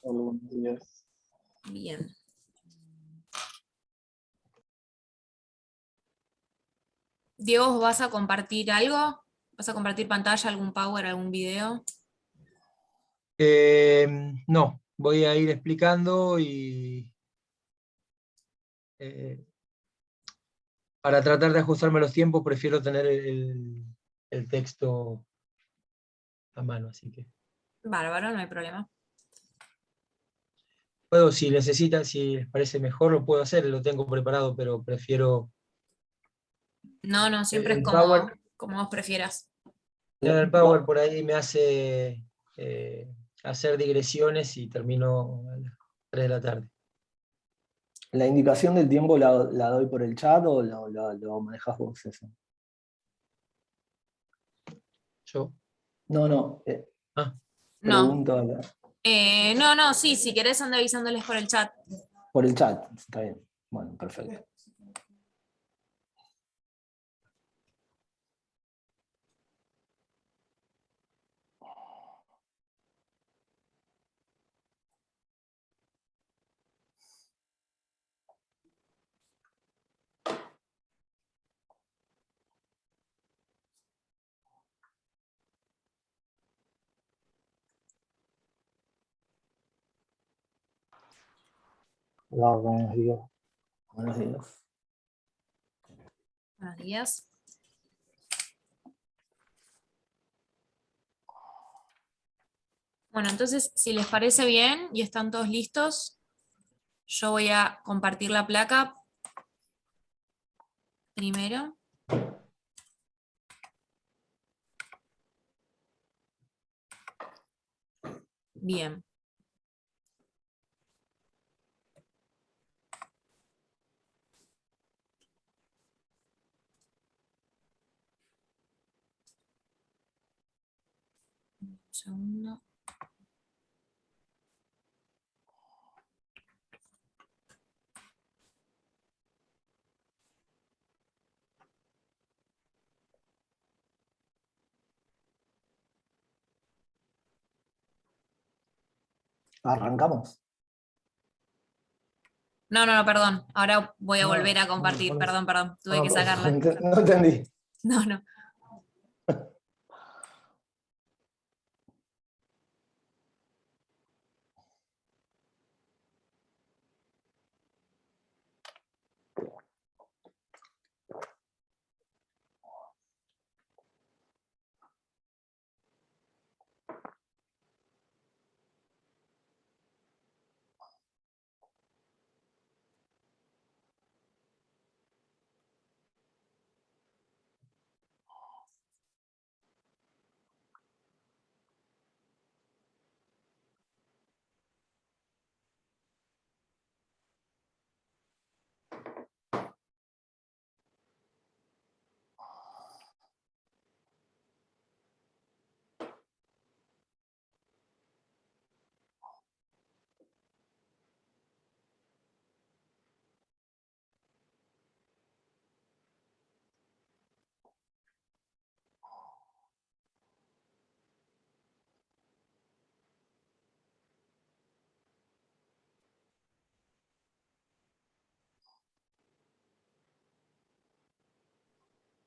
Hola, buenos días. Bien. Diego, ¿vos vas a compartir algo? ¿Vas a compartir pantalla, algún power, algún video? No, voy a ir explicando y para tratar de ajustarme a los tiempos prefiero tener el texto a mano, así que Bárbaro, no hay problema. puedo, si necesitan, si les parece mejor, lo puedo hacer, lo tengo preparado, pero prefiero No, siempre es el Power. como vos prefieras. El Power por ahí me hace hacer digresiones y termino a las 3 de la tarde. ¿La indicación del tiempo la doy por el chat o lo manejas vos eso? ¿Yo? No, Ah, No. pregunto No, sí, si querés anda avisándoles por el chat. por el chat, está bien. Bueno, perfecto. Hola, buenos días. Buenos días. Buenos días. Bueno, entonces, si les parece bien y están todos listos, yo voy a compartir la placa primero. Bien. Un segundo. ¿Arrancamos? No, perdón. Ahora voy a volver a No, compartir. no, Perdón. Tuve que sacarla. no entendí. No.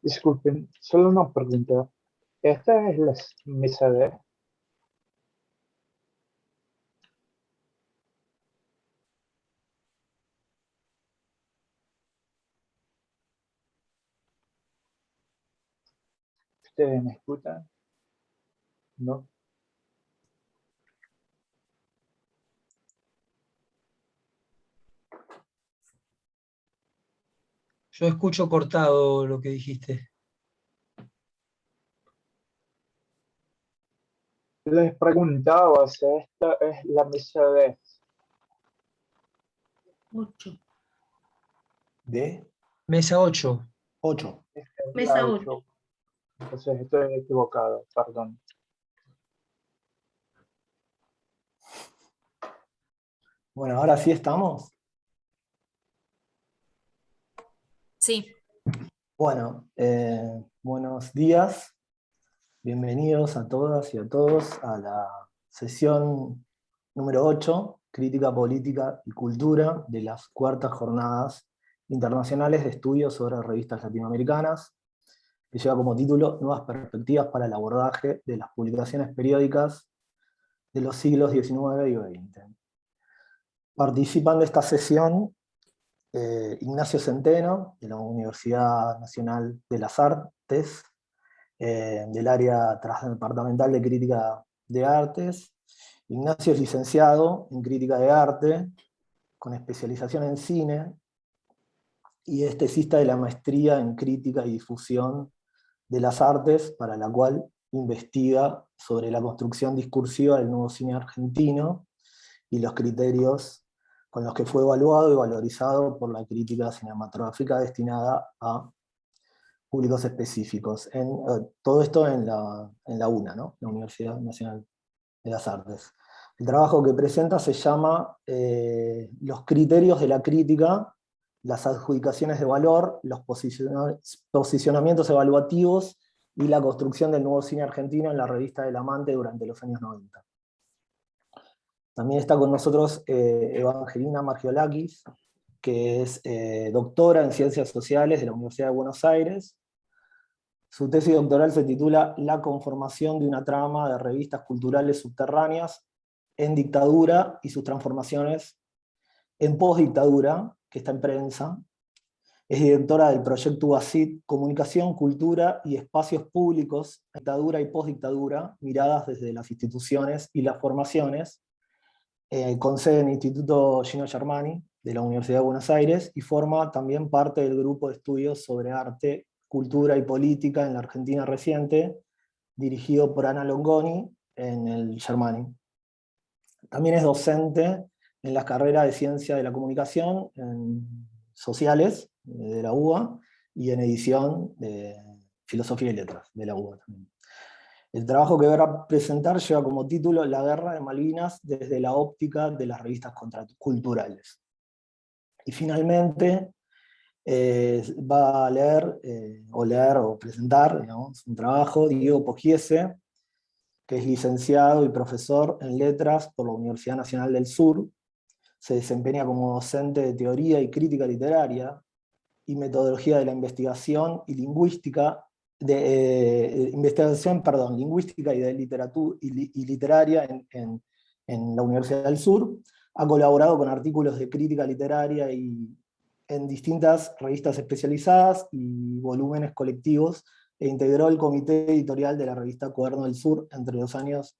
Disculpen, solo una pregunta. ¿Esta es la mesa D? ¿Ustedes me escuchan? ¿No? yo escucho cortado lo que dijiste. Les preguntaba si esta es la mesa D. 8. ¿De? Mesa 8. 8. Esta es la Mesa 8. Entonces estoy equivocado, perdón. Bueno, ahora sí estamos. Sí. Bueno, buenos días. Bienvenidos a todas y a todos a la sesión Número 8, Crítica Política y Cultura de las cuartas Jornadas Internacionales de Estudios sobre Revistas Latinoamericanas, que lleva como título Nuevas Perspectivas para el Abordaje de las Publicaciones Periódicas de los siglos XIX y XX. Participan de esta sesión Ignacio Centeno, de la Universidad Nacional de las Artes, del área transdepartamental de Crítica de Artes. Ignacio es licenciado en Crítica de Arte, con especialización en cine, y es tesista de la maestría en Crítica y Difusión de las Artes, para la cual investiga sobre la construcción discursiva del nuevo cine argentino y los criterios con los que fue evaluado y valorizado por la crítica cinematográfica destinada a públicos específicos. Todo esto en la UNA, ¿no? La Universidad Nacional de las Artes. El trabajo que presenta se llama Los criterios de la crítica, las adjudicaciones de valor, los posicionamientos evaluativos y la construcción del nuevo cine argentino en la revista del Amante durante los años 90. También está con nosotros Evangelina Margiolakis, que es doctora en Ciencias Sociales de la Universidad de Buenos Aires. Su tesis doctoral se titula La conformación de una trama de revistas culturales subterráneas en dictadura y sus transformaciones en postdictadura, que está en prensa. Es directora del proyecto UACID, Comunicación, Cultura y Espacios Públicos, Dictadura y Postdictadura, miradas desde las instituciones y las formaciones, con sede en el Instituto Gino Germani de la Universidad de Buenos Aires, y forma también parte del grupo de estudios sobre arte, cultura y política en la Argentina reciente, dirigido por Ana Longoni en el Germani. También es docente en la carrera de Ciencia de la Comunicación, en Sociales, de la UBA, y en Edición de Filosofía y Letras, de la UBA también. El trabajo que va a presentar lleva como título La Guerra de Malvinas desde la óptica de las revistas contraculturales. Y finalmente va a leer o presentar, digamos, un trabajo de Diego Pogiese, que es licenciado y profesor en Letras por la Universidad Nacional del Sur. Se desempeña como docente de Teoría y Crítica Literaria y Metodología de la Investigación y Lingüística, lingüística y de literatura y literaria en la Universidad del Sur. Ha colaborado con artículos de crítica literaria y en distintas revistas especializadas y volúmenes colectivos, e integró el comité editorial de la revista Cuaderno del Sur entre los años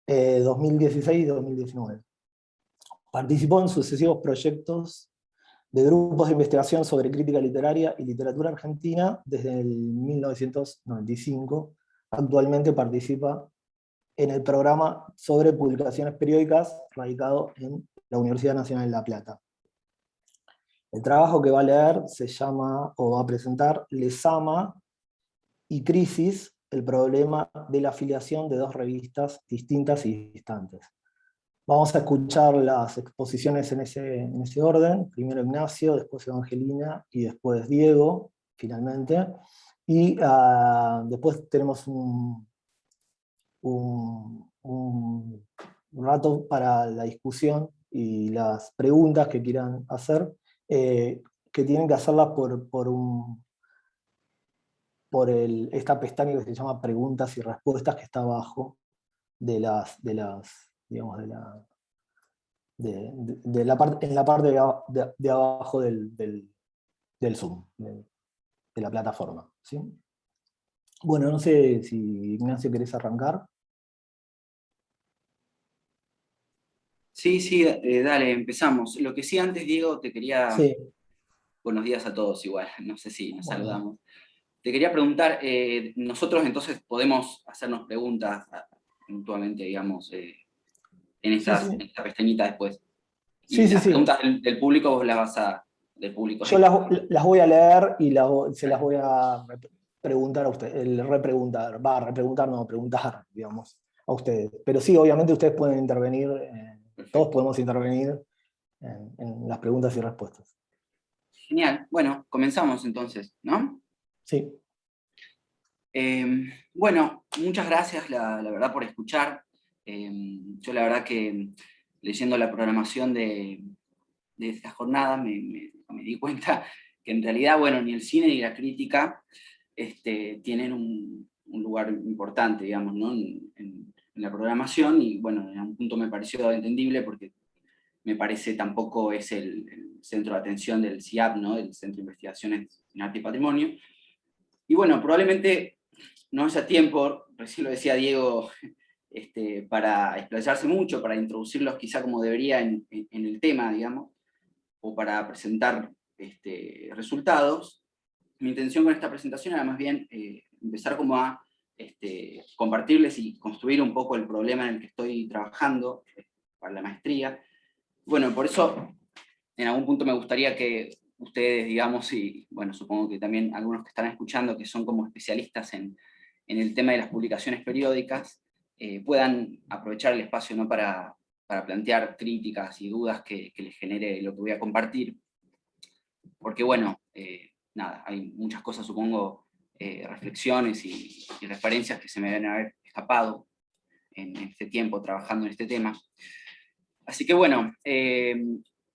2016 y 2019. Participó en sucesivos proyectos de grupos de investigación sobre crítica literaria y literatura argentina desde el 1995. Actualmente participa en el programa sobre publicaciones periódicas radicado en la Universidad Nacional de La Plata. El trabajo que va a leer se llama, o va a presentar, Lezama y Crisis, el problema de la afiliación de dos revistas distintas y distantes. Vamos a escuchar las exposiciones en ese orden, primero Ignacio, después Evangelina y después Diego, finalmente. Y después tenemos un rato para la discusión y las preguntas que quieran hacer, que tienen que hacerlas por esta pestaña que se llama Preguntas y Respuestas, que está abajo en la parte de abajo del Zoom, de la plataforma, ¿sí? Bueno, no sé si Ignacio querés arrancar. Sí, dale, empezamos. Lo que sí, antes, Diego, te quería... Sí. Buenos días a todos igual, no sé si nos Bueno. saludamos. Te quería preguntar, nosotros entonces podemos hacernos preguntas mutuamente, digamos, en esta pestañita después. Y las preguntas del público vos las vas a... Del público. Yo las voy a leer y se las voy a preguntar a ustedes, preguntar, digamos, a ustedes. Pero sí, obviamente ustedes pueden intervenir, todos podemos intervenir en las preguntas y respuestas. Genial, bueno, comenzamos entonces, ¿no? Sí. Bueno, muchas gracias, la verdad, por escuchar. Yo la verdad que leyendo la programación de esta jornada me di cuenta que en realidad, bueno, ni el cine ni la crítica tienen un lugar importante, digamos, ¿no? en la programación, y bueno, en algún punto me pareció entendible porque me parece tampoco es el centro de atención del CIAP, ¿no? Del Centro de Investigaciones en Arte y Patrimonio. Y bueno, probablemente no haya tiempo, recién lo decía Diego, para explayarse mucho, para introducirlos quizá como debería en el tema, digamos, o para presentar resultados. Mi intención con esta presentación era más bien empezar como a compartirles y construir un poco el problema en el que estoy trabajando para la maestría. Bueno, por eso en algún punto me gustaría que ustedes, digamos, y bueno, supongo que también algunos que están escuchando, que son como especialistas en el tema de las publicaciones periódicas, puedan aprovechar el espacio, ¿no? para plantear críticas y dudas que les genere lo que voy a compartir. Porque bueno, nada, hay muchas cosas, supongo, reflexiones y referencias que se me deben haber escapado en este tiempo trabajando en este tema. Así que bueno,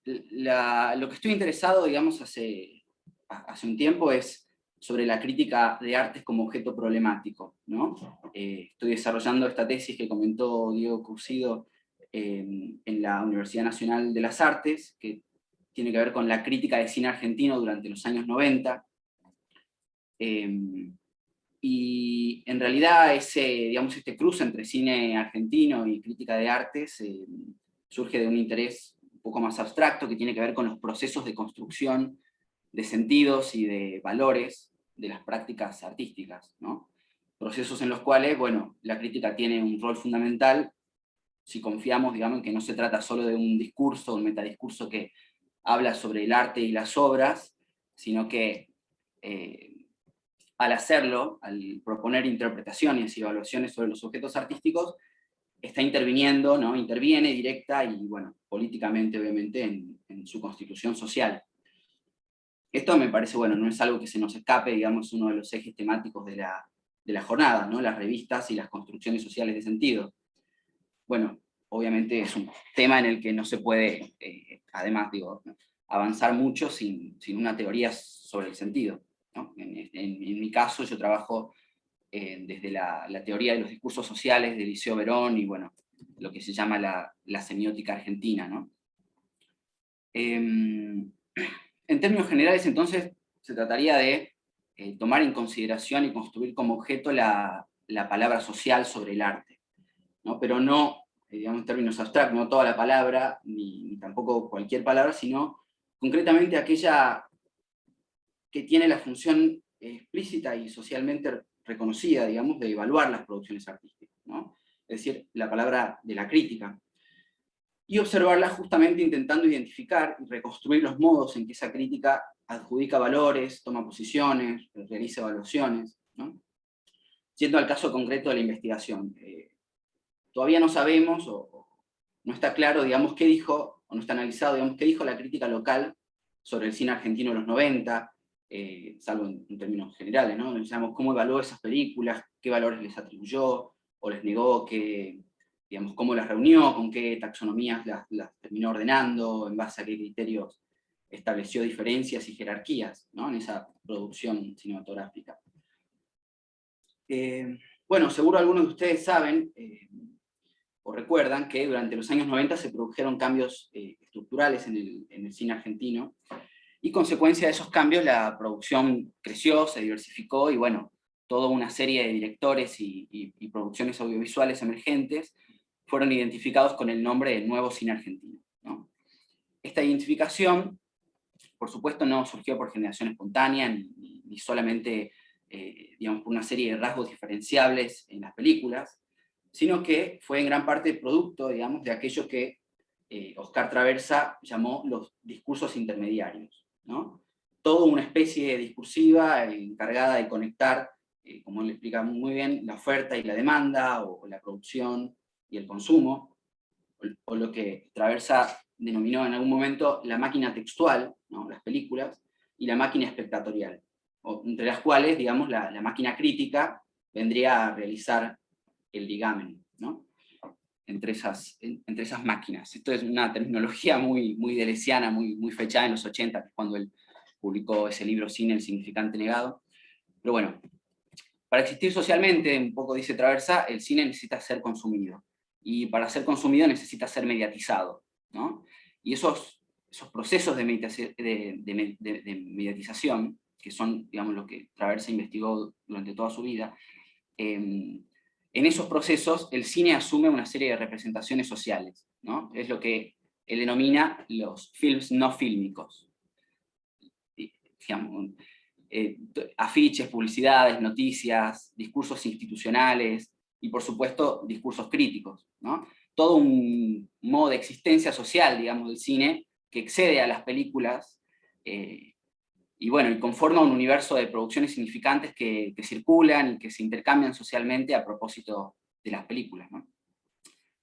lo que estoy interesado, digamos, hace un tiempo es sobre la crítica de artes como objeto problemático, ¿no? Estoy desarrollando esta tesis que comentó Diego Curcido en la Universidad Nacional de las Artes, que tiene que ver con la crítica de cine argentino durante los años 90. Y en realidad este cruce entre cine argentino y crítica de artes surge de un interés un poco más abstracto que tiene que ver con los procesos de construcción de sentidos y de valores de las prácticas artísticas, ¿no? Procesos en los cuales, bueno, la crítica tiene un rol fundamental si confiamos, digamos, en que no se trata solo de un discurso, un metadiscurso que habla sobre el arte y las obras, sino que al hacerlo, al proponer interpretaciones y evaluaciones sobre los objetos artísticos, está interviniendo, ¿no? Interviene directa y, bueno, políticamente, obviamente, en su constitución social. Esto me parece, bueno, no es algo que se nos escape, digamos, es uno de los ejes temáticos de la jornada, ¿no? Las revistas y las construcciones sociales de sentido. Bueno, obviamente es un tema en el que no se puede, además, digo, avanzar mucho sin una teoría sobre el sentido, ¿no? En mi caso, yo trabajo desde la teoría de los discursos sociales de Liceo Verón y, bueno, lo que se llama la semiótica argentina, ¿no? En términos generales, entonces, se trataría de tomar en consideración y construir como objeto la palabra social sobre el arte, ¿no? Pero no, digamos, en términos abstractos, no toda la palabra, ni tampoco cualquier palabra, sino concretamente aquella que tiene la función explícita y socialmente reconocida, digamos, de evaluar las producciones artísticas, ¿no? Es decir, la palabra de la crítica. Y observarla justamente intentando identificar y reconstruir los modos en que esa crítica adjudica valores, toma posiciones, realiza evaluaciones, ¿no? Yendo al caso concreto de la investigación, todavía no sabemos, o no está claro, digamos, qué dijo, o no está analizado, digamos, qué dijo la crítica local sobre el cine argentino de los 90, salvo en términos generales, ¿no? Digamos, cómo evaluó esas películas, qué valores les atribuyó, o les negó, digamos, cómo las reunió, con qué taxonomías las terminó ordenando, en base a qué criterios estableció diferencias y jerarquías, ¿no? En esa producción cinematográfica. Bueno, seguro algunos de ustedes saben, o recuerdan, que durante los años 90 se produjeron cambios estructurales en el cine argentino, y consecuencia de esos cambios la producción creció, se diversificó, y bueno, toda una serie de directores y producciones audiovisuales emergentes fueron identificados con el nombre de Nuevo Cine Argentino, ¿no? Esta identificación, por supuesto, no surgió por generación espontánea, ni solamente digamos, por una serie de rasgos diferenciables en las películas, sino que fue en gran parte producto, digamos, de aquello que Oscar Traversa llamó los discursos intermediarios, ¿no? Toda una especie discursiva encargada de conectar, como él explica muy bien, la oferta y la demanda, o la producción y el consumo, o lo que Traversa denominó en algún momento la máquina textual, ¿no? Las películas, y la máquina espectatorial, entre las cuales, digamos, la máquina crítica vendría a realizar el ligamen, ¿no? entre esas máquinas. Esto es una terminología muy, muy deleuziana, muy fechada en los 80, que es cuando él publicó ese libro Cine, el significante negado. Pero bueno, para existir socialmente, un poco dice Traversa, el cine necesita ser consumido. Y para ser consumido necesita ser mediatizado, ¿no? Y esos procesos de mediatización, que son, digamos, lo que Traversa investigó durante toda su vida, en esos procesos el cine asume una serie de representaciones sociales, ¿no? Es lo que él denomina los films no fílmicos. Digamos, afiches, publicidades, noticias, discursos institucionales y, por supuesto, discursos críticos, ¿no? Todo un modo de existencia social, digamos, del cine que excede a las películas y bueno, y conforma un universo de producciones significantes que circulan y que se intercambian socialmente a propósito de las películas, ¿no?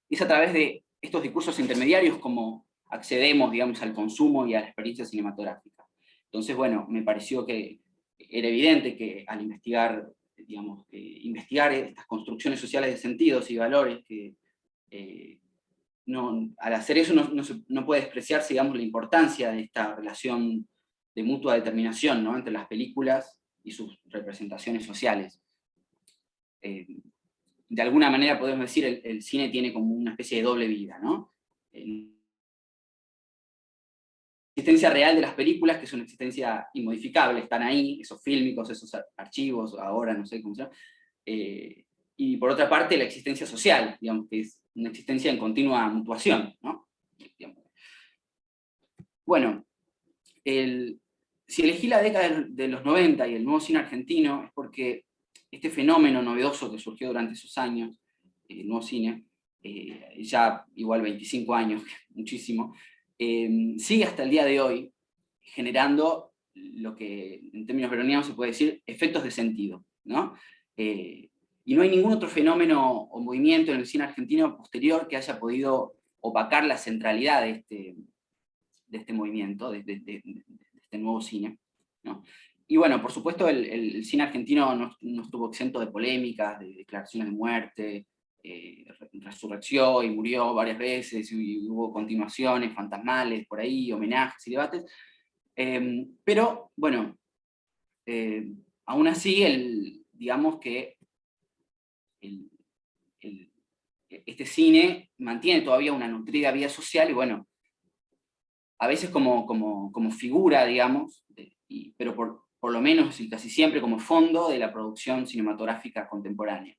Es a través de estos discursos intermediarios como accedemos, digamos, al consumo y a la experiencia cinematográfica. Entonces, bueno, me pareció que era evidente que al investigar, digamos, investigar estas construcciones sociales de sentidos y valores, que al hacer eso no puede despreciarse, digamos, la importancia de esta relación de mutua determinación, ¿no?, entre las películas y sus representaciones sociales. De alguna manera podemos decir el cine tiene como una especie de doble vida, ¿no? La existencia real de las películas, que es una existencia inmodificable, están ahí, esos fílmicos, esos archivos, ahora no sé cómo se llama, y por otra parte la existencia social, digamos, que es una existencia en continua mutuación, ¿no? Bueno, si elegí la década de los 90 y el nuevo cine argentino, es porque este fenómeno novedoso que surgió durante esos años, el nuevo cine, ya igual 25 años, muchísimo, sigue hasta el día de hoy generando lo que en términos veronianos se puede decir efectos de sentido, ¿no? Y no hay ningún otro fenómeno o movimiento en el cine argentino posterior que haya podido opacar la centralidad de este movimiento, de este nuevo cine, ¿no? Y bueno, por supuesto el cine argentino no estuvo exento de polémicas, de declaraciones de muerte, resurreció y murió varias veces, y hubo continuaciones fantasmales por ahí, homenajes y debates, pero bueno, aún así, digamos que este cine mantiene todavía una nutrida vida social, y bueno, a veces como figura, digamos, pero por lo menos y casi siempre como fondo de la producción cinematográfica contemporánea.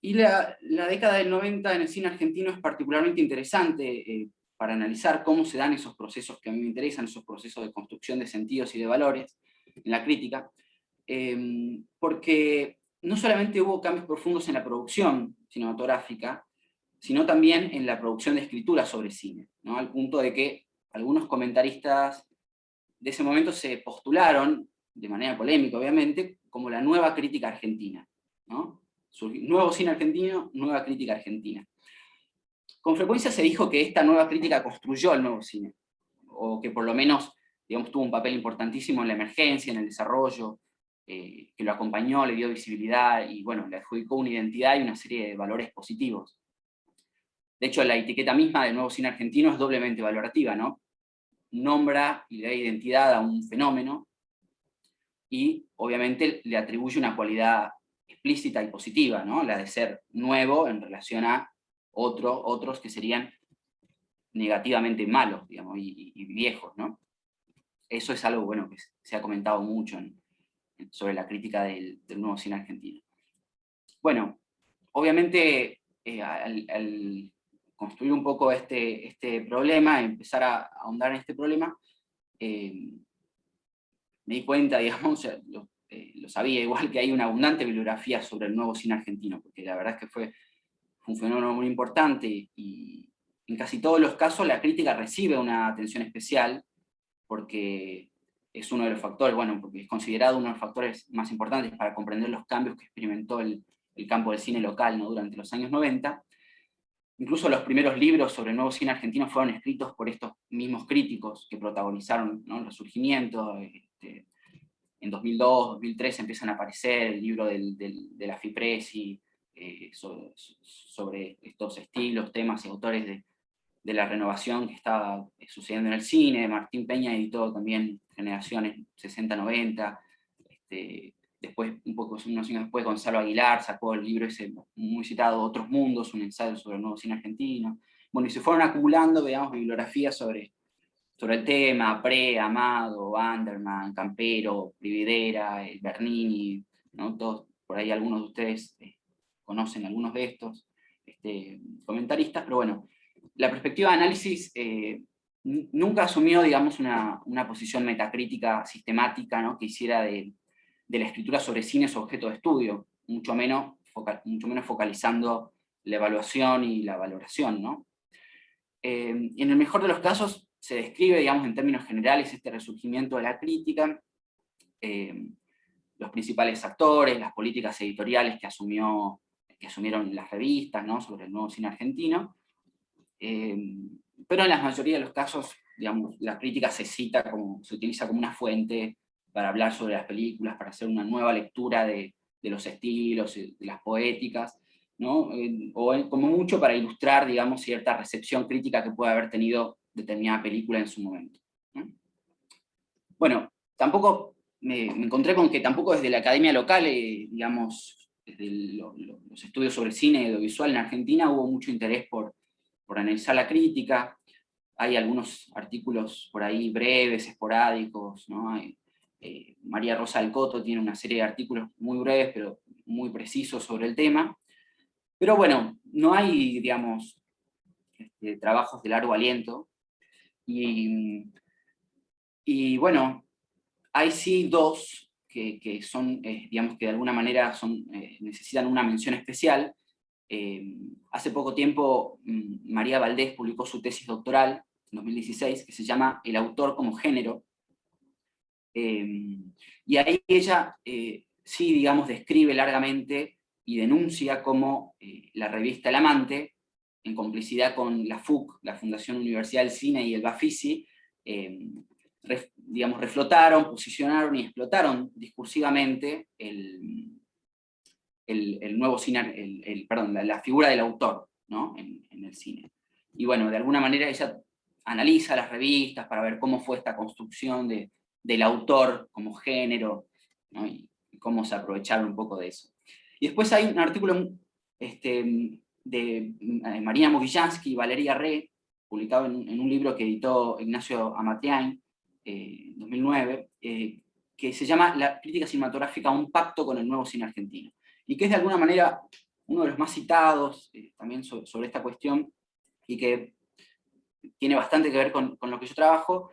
Y la década del 90 en el cine argentino es particularmente interesante para analizar cómo se dan esos procesos que a mí me interesan, esos procesos de construcción de sentidos y de valores en la crítica, porque no solamente hubo cambios profundos en la producción cinematográfica, sino también en la producción de escritura sobre cine, ¿no? Al punto de que algunos comentaristas de ese momento se postularon, de manera polémica obviamente, como la nueva crítica argentina, ¿no? Nuevo cine argentino, nueva crítica argentina. Con frecuencia se dijo que esta nueva crítica construyó el nuevo cine, o que por lo menos, digamos, tuvo un papel importantísimo en la emergencia, en el desarrollo, que lo acompañó, le dio visibilidad y bueno, le adjudicó una identidad y una serie de valores positivos. De hecho, la etiqueta misma del nuevo cine argentino es doblemente valorativa, ¿no? Nombra y le da identidad a un fenómeno y obviamente le atribuye una cualidad explícita y positiva, ¿no? La de ser nuevo en relación a otros que serían negativamente malos, digamos, y viejos, ¿no? Eso es algo, bueno, que se ha comentado mucho sobre la crítica del nuevo cine argentino. Bueno, obviamente al construir un poco este problema, empezar a ahondar en este problema, me di cuenta, digamos, lo sabía igual, que hay una abundante bibliografía sobre el nuevo cine argentino, porque la verdad es que fue un fenómeno muy importante, y en casi todos los casos la crítica recibe una atención especial, porque es uno de los factores, bueno, porque es considerado uno de los factores más importantes para comprender los cambios que experimentó el campo del cine local, ¿no?, durante los años 90. Incluso los primeros libros sobre el nuevo cine argentino fueron escritos por estos mismos críticos que protagonizaron, ¿no?, el resurgimiento. En 2002, 2003 empiezan a aparecer el libro de la FIPRESI, sobre estos estilos, temas y autores de la renovación que estaba sucediendo en el cine. Martín Peña editó también Generaciones 60-90, después, unos años después, Gonzalo Aguilar sacó el libro ese muy citado, Otros Mundos, un ensayo sobre el nuevo cine argentino. Bueno, y se fueron acumulando, veamos, bibliografías sobre el tema, Pre, Amado, Anderman, Campero, Prividera, Bernini, ¿no? Todos, por ahí algunos de ustedes conocen algunos de estos comentaristas, pero bueno, la perspectiva de análisis nunca asumió, digamos, una posición metacrítica sistemática, ¿no? Que hiciera de la escritura sobre cine su objeto de estudio, mucho menos focalizando la evaluación y la valoración, ¿no? En el mejor de los casos se describe, digamos, en términos generales este resurgimiento de la crítica, los principales actores, las políticas editoriales que asumieron las revistas, ¿no? Sobre el nuevo cine argentino, pero en la mayoría de los casos, digamos, la crítica se utiliza como una fuente para hablar sobre las películas, para hacer una nueva lectura de los estilos, de las poéticas, ¿no? O como mucho para ilustrar, digamos, cierta recepción crítica que puede haber tenido determinada película en su momento, ¿no? Bueno, tampoco me encontré con que tampoco desde la academia local, digamos, desde los estudios sobre cine y audiovisual en Argentina, hubo mucho interés por analizar la crítica. Hay algunos artículos por ahí breves, esporádicos, ¿no? María Rosa del Coto tiene una serie de artículos muy breves, pero muy precisos sobre el tema. Pero bueno, no hay, digamos, trabajos de largo aliento. Y bueno, hay sí dos que son, digamos, que de alguna manera necesitan una mención especial. Hace poco tiempo María Valdés publicó su tesis doctoral, en 2016, que se llama El autor como género. Y ahí ella sí, digamos, describe largamente y denuncia cómo la revista El Amante, en complicidad con la FUC, la Fundación Universidad del Cine, y el Bafisi, digamos, reflotaron, posicionaron y explotaron discursivamente el nuevo cine, perdón, la figura del autor, ¿no? en el cine. Y bueno, de alguna manera ella analiza las revistas para ver cómo fue esta construcción del autor como género, ¿no? Y cómo se aprovecharon un poco de eso. Y después hay un artículo de Marina Mogillansky y Valeria Re, publicado en un libro que editó Ignacio Amatrein, en 2009, que se llama La crítica cinematográfica, un pacto con el nuevo cine argentino, y que es de alguna manera uno de los más citados también sobre esta cuestión, y que tiene bastante que ver con lo que yo trabajo,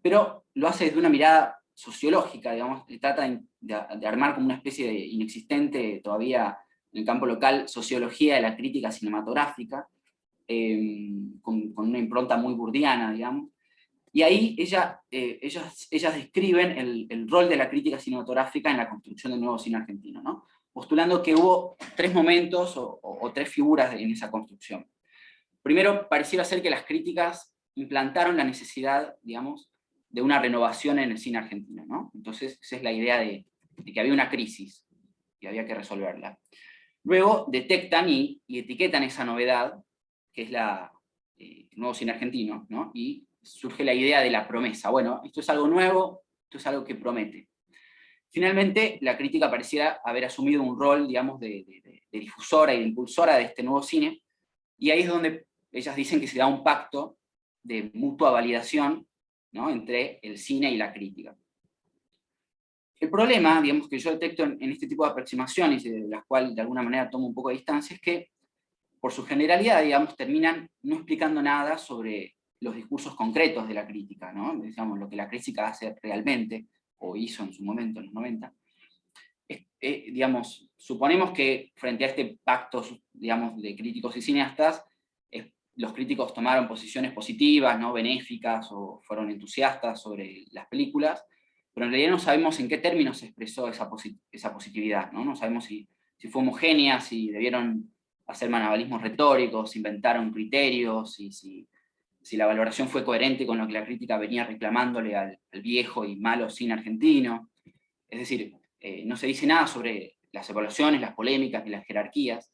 pero lo hace desde una mirada sociológica, digamos, trata de armar como una especie de inexistente todavía en el campo local sociología de la crítica cinematográfica, con una impronta muy burdiana, digamos. Y ahí ellas describen el rol de la crítica cinematográfica en la construcción del nuevo cine argentino, ¿no? Postulando que hubo tres momentos o tres figuras en esa construcción. Primero, pareciera ser que las críticas implantaron la necesidad, digamos, de una renovación en el cine argentino, ¿no? Entonces, esa es la idea de que había una crisis y había que resolverla. Luego detectan y etiquetan esa novedad, que es el nuevo cine argentino, ¿no? Y surge la idea de la promesa. Bueno, esto es algo nuevo, esto es algo que promete. Finalmente, la crítica pareciera haber asumido un rol, digamos, de difusora y de impulsora de este nuevo cine, y ahí es donde ellas dicen que se da un pacto de mutua validación, ¿no? Entre el cine y la crítica. El problema, digamos, que yo detecto en este tipo de aproximaciones, de las cuales de alguna manera tomo un poco de distancia, es que, por su generalidad, digamos, terminan no explicando nada sobre los discursos concretos de la crítica, ¿no? Digamos, lo que la crítica hace realmente, o hizo en su momento, en los 90. Digamos, suponemos que frente a este pacto, digamos, de críticos y cineastas, los críticos tomaron posiciones positivas, ¿no? Benéficas, o fueron entusiastas sobre las películas, pero en realidad no sabemos en qué términos se expresó esa positividad, ¿no? No sabemos si fue homogénea, si debieron hacer manabalismos retóricos, si inventaron criterios, si la valoración fue coherente con lo que la crítica venía reclamándole al viejo y malo cine argentino. Es decir, no se dice nada sobre las evaluaciones, las polémicas y las jerarquías.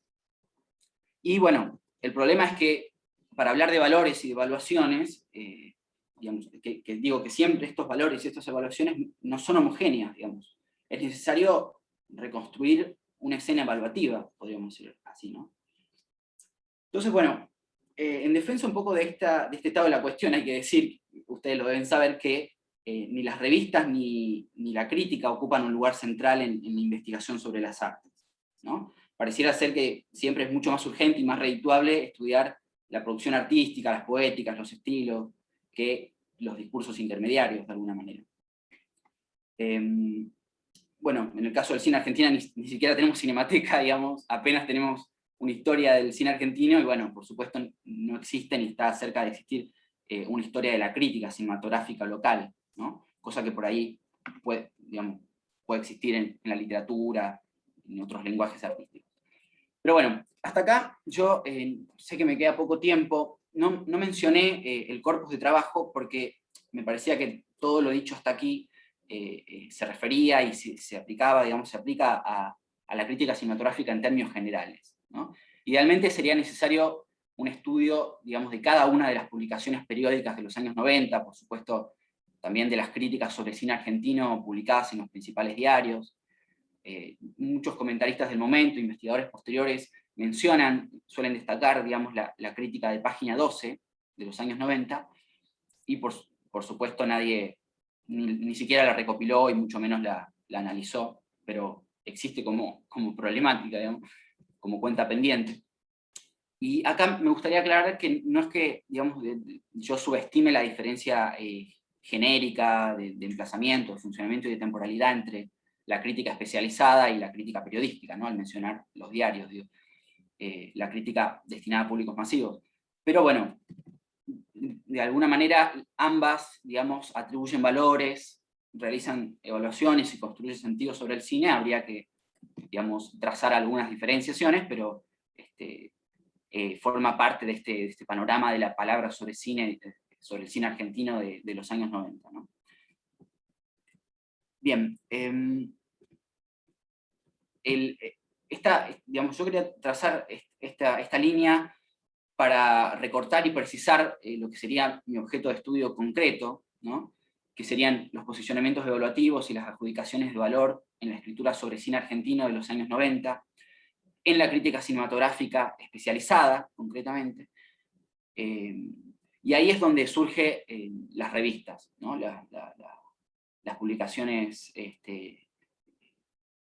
Y bueno, el problema es que para hablar de valores y de evaluaciones, digamos, que digo que siempre estos valores y estas evaluaciones no son homogéneas, digamos. Es necesario reconstruir una escena evaluativa, podríamos decir así, ¿no? Entonces, bueno, en defensa un poco de este estado de la cuestión, hay que decir, ustedes lo deben saber, que ni las revistas ni la crítica ocupan un lugar central en la investigación sobre las artes, ¿no? Pareciera ser que siempre es mucho más urgente y más redituable estudiar la producción artística, las poéticas, los estilos, que los discursos intermediarios, de alguna manera. Bueno, en el caso del cine argentino ni siquiera tenemos cinemateca, digamos, apenas tenemos una historia del cine argentino, y bueno, por supuesto no existe ni está cerca de existir una historia de la crítica cinematográfica local, ¿no? Cosa que por ahí puede, digamos, puede existir en la literatura, en otros lenguajes artísticos. Pero bueno, hasta acá yo sé que me queda poco tiempo, no mencioné el corpus de trabajo porque me parecía que todo lo dicho hasta aquí se refería y se aplicaba, digamos, se aplica a la crítica cinematográfica en términos generales, ¿no? Idealmente sería necesario un estudio, digamos, de cada una de las publicaciones periódicas de los años 90, por supuesto, también de las críticas sobre cine argentino publicadas en los principales diarios. Muchos comentaristas del momento, investigadores posteriores, suelen destacar, digamos, la crítica de Página 12 de los años 90, y por supuesto nadie ni siquiera la recopiló y mucho menos la analizó, pero existe como problemática, digamos, como cuenta pendiente. Y acá me gustaría aclarar que no es que, digamos, yo subestime la diferencia genérica de emplazamiento, de funcionamiento y de temporalidad entre la crítica especializada y la crítica periodística, ¿no? Al mencionar los diarios, digo, la crítica destinada a públicos masivos. Pero bueno, de alguna manera ambas, digamos, atribuyen valores, realizan evaluaciones y construyen sentidos sobre el cine. Habría que, digamos, trazar algunas diferenciaciones, pero forma parte de este panorama de la palabra sobre cine, sobre el cine argentino de los años 90, ¿no? Bien, digamos, yo quería trazar esta línea para recortar y precisar lo que sería mi objeto de estudio concreto, ¿no? Que serían los posicionamientos evaluativos y las adjudicaciones de valor en la escritura sobre cine argentino de los años 90, en la crítica cinematográfica especializada, concretamente, y ahí es donde surgen las revistas, ¿no? Las publicaciones,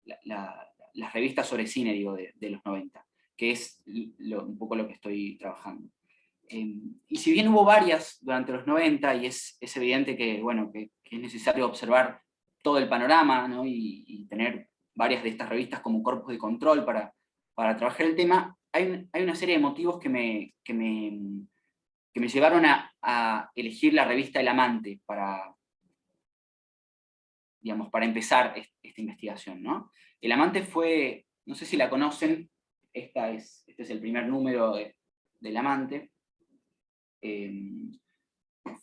las revistas sobre cine, digo, de los 90, que es un poco lo que estoy trabajando. Y si bien hubo varias durante los 90, y es evidente que, bueno, que es necesario observar todo el panorama, ¿no? y tener varias de estas revistas como corpus de control para trabajar el tema, hay una serie de motivos que me llevaron a elegir la revista El Amante para, digamos, para empezar esta investigación, ¿no? El Amante fue, no sé si la conocen, este es el primer número del Amante.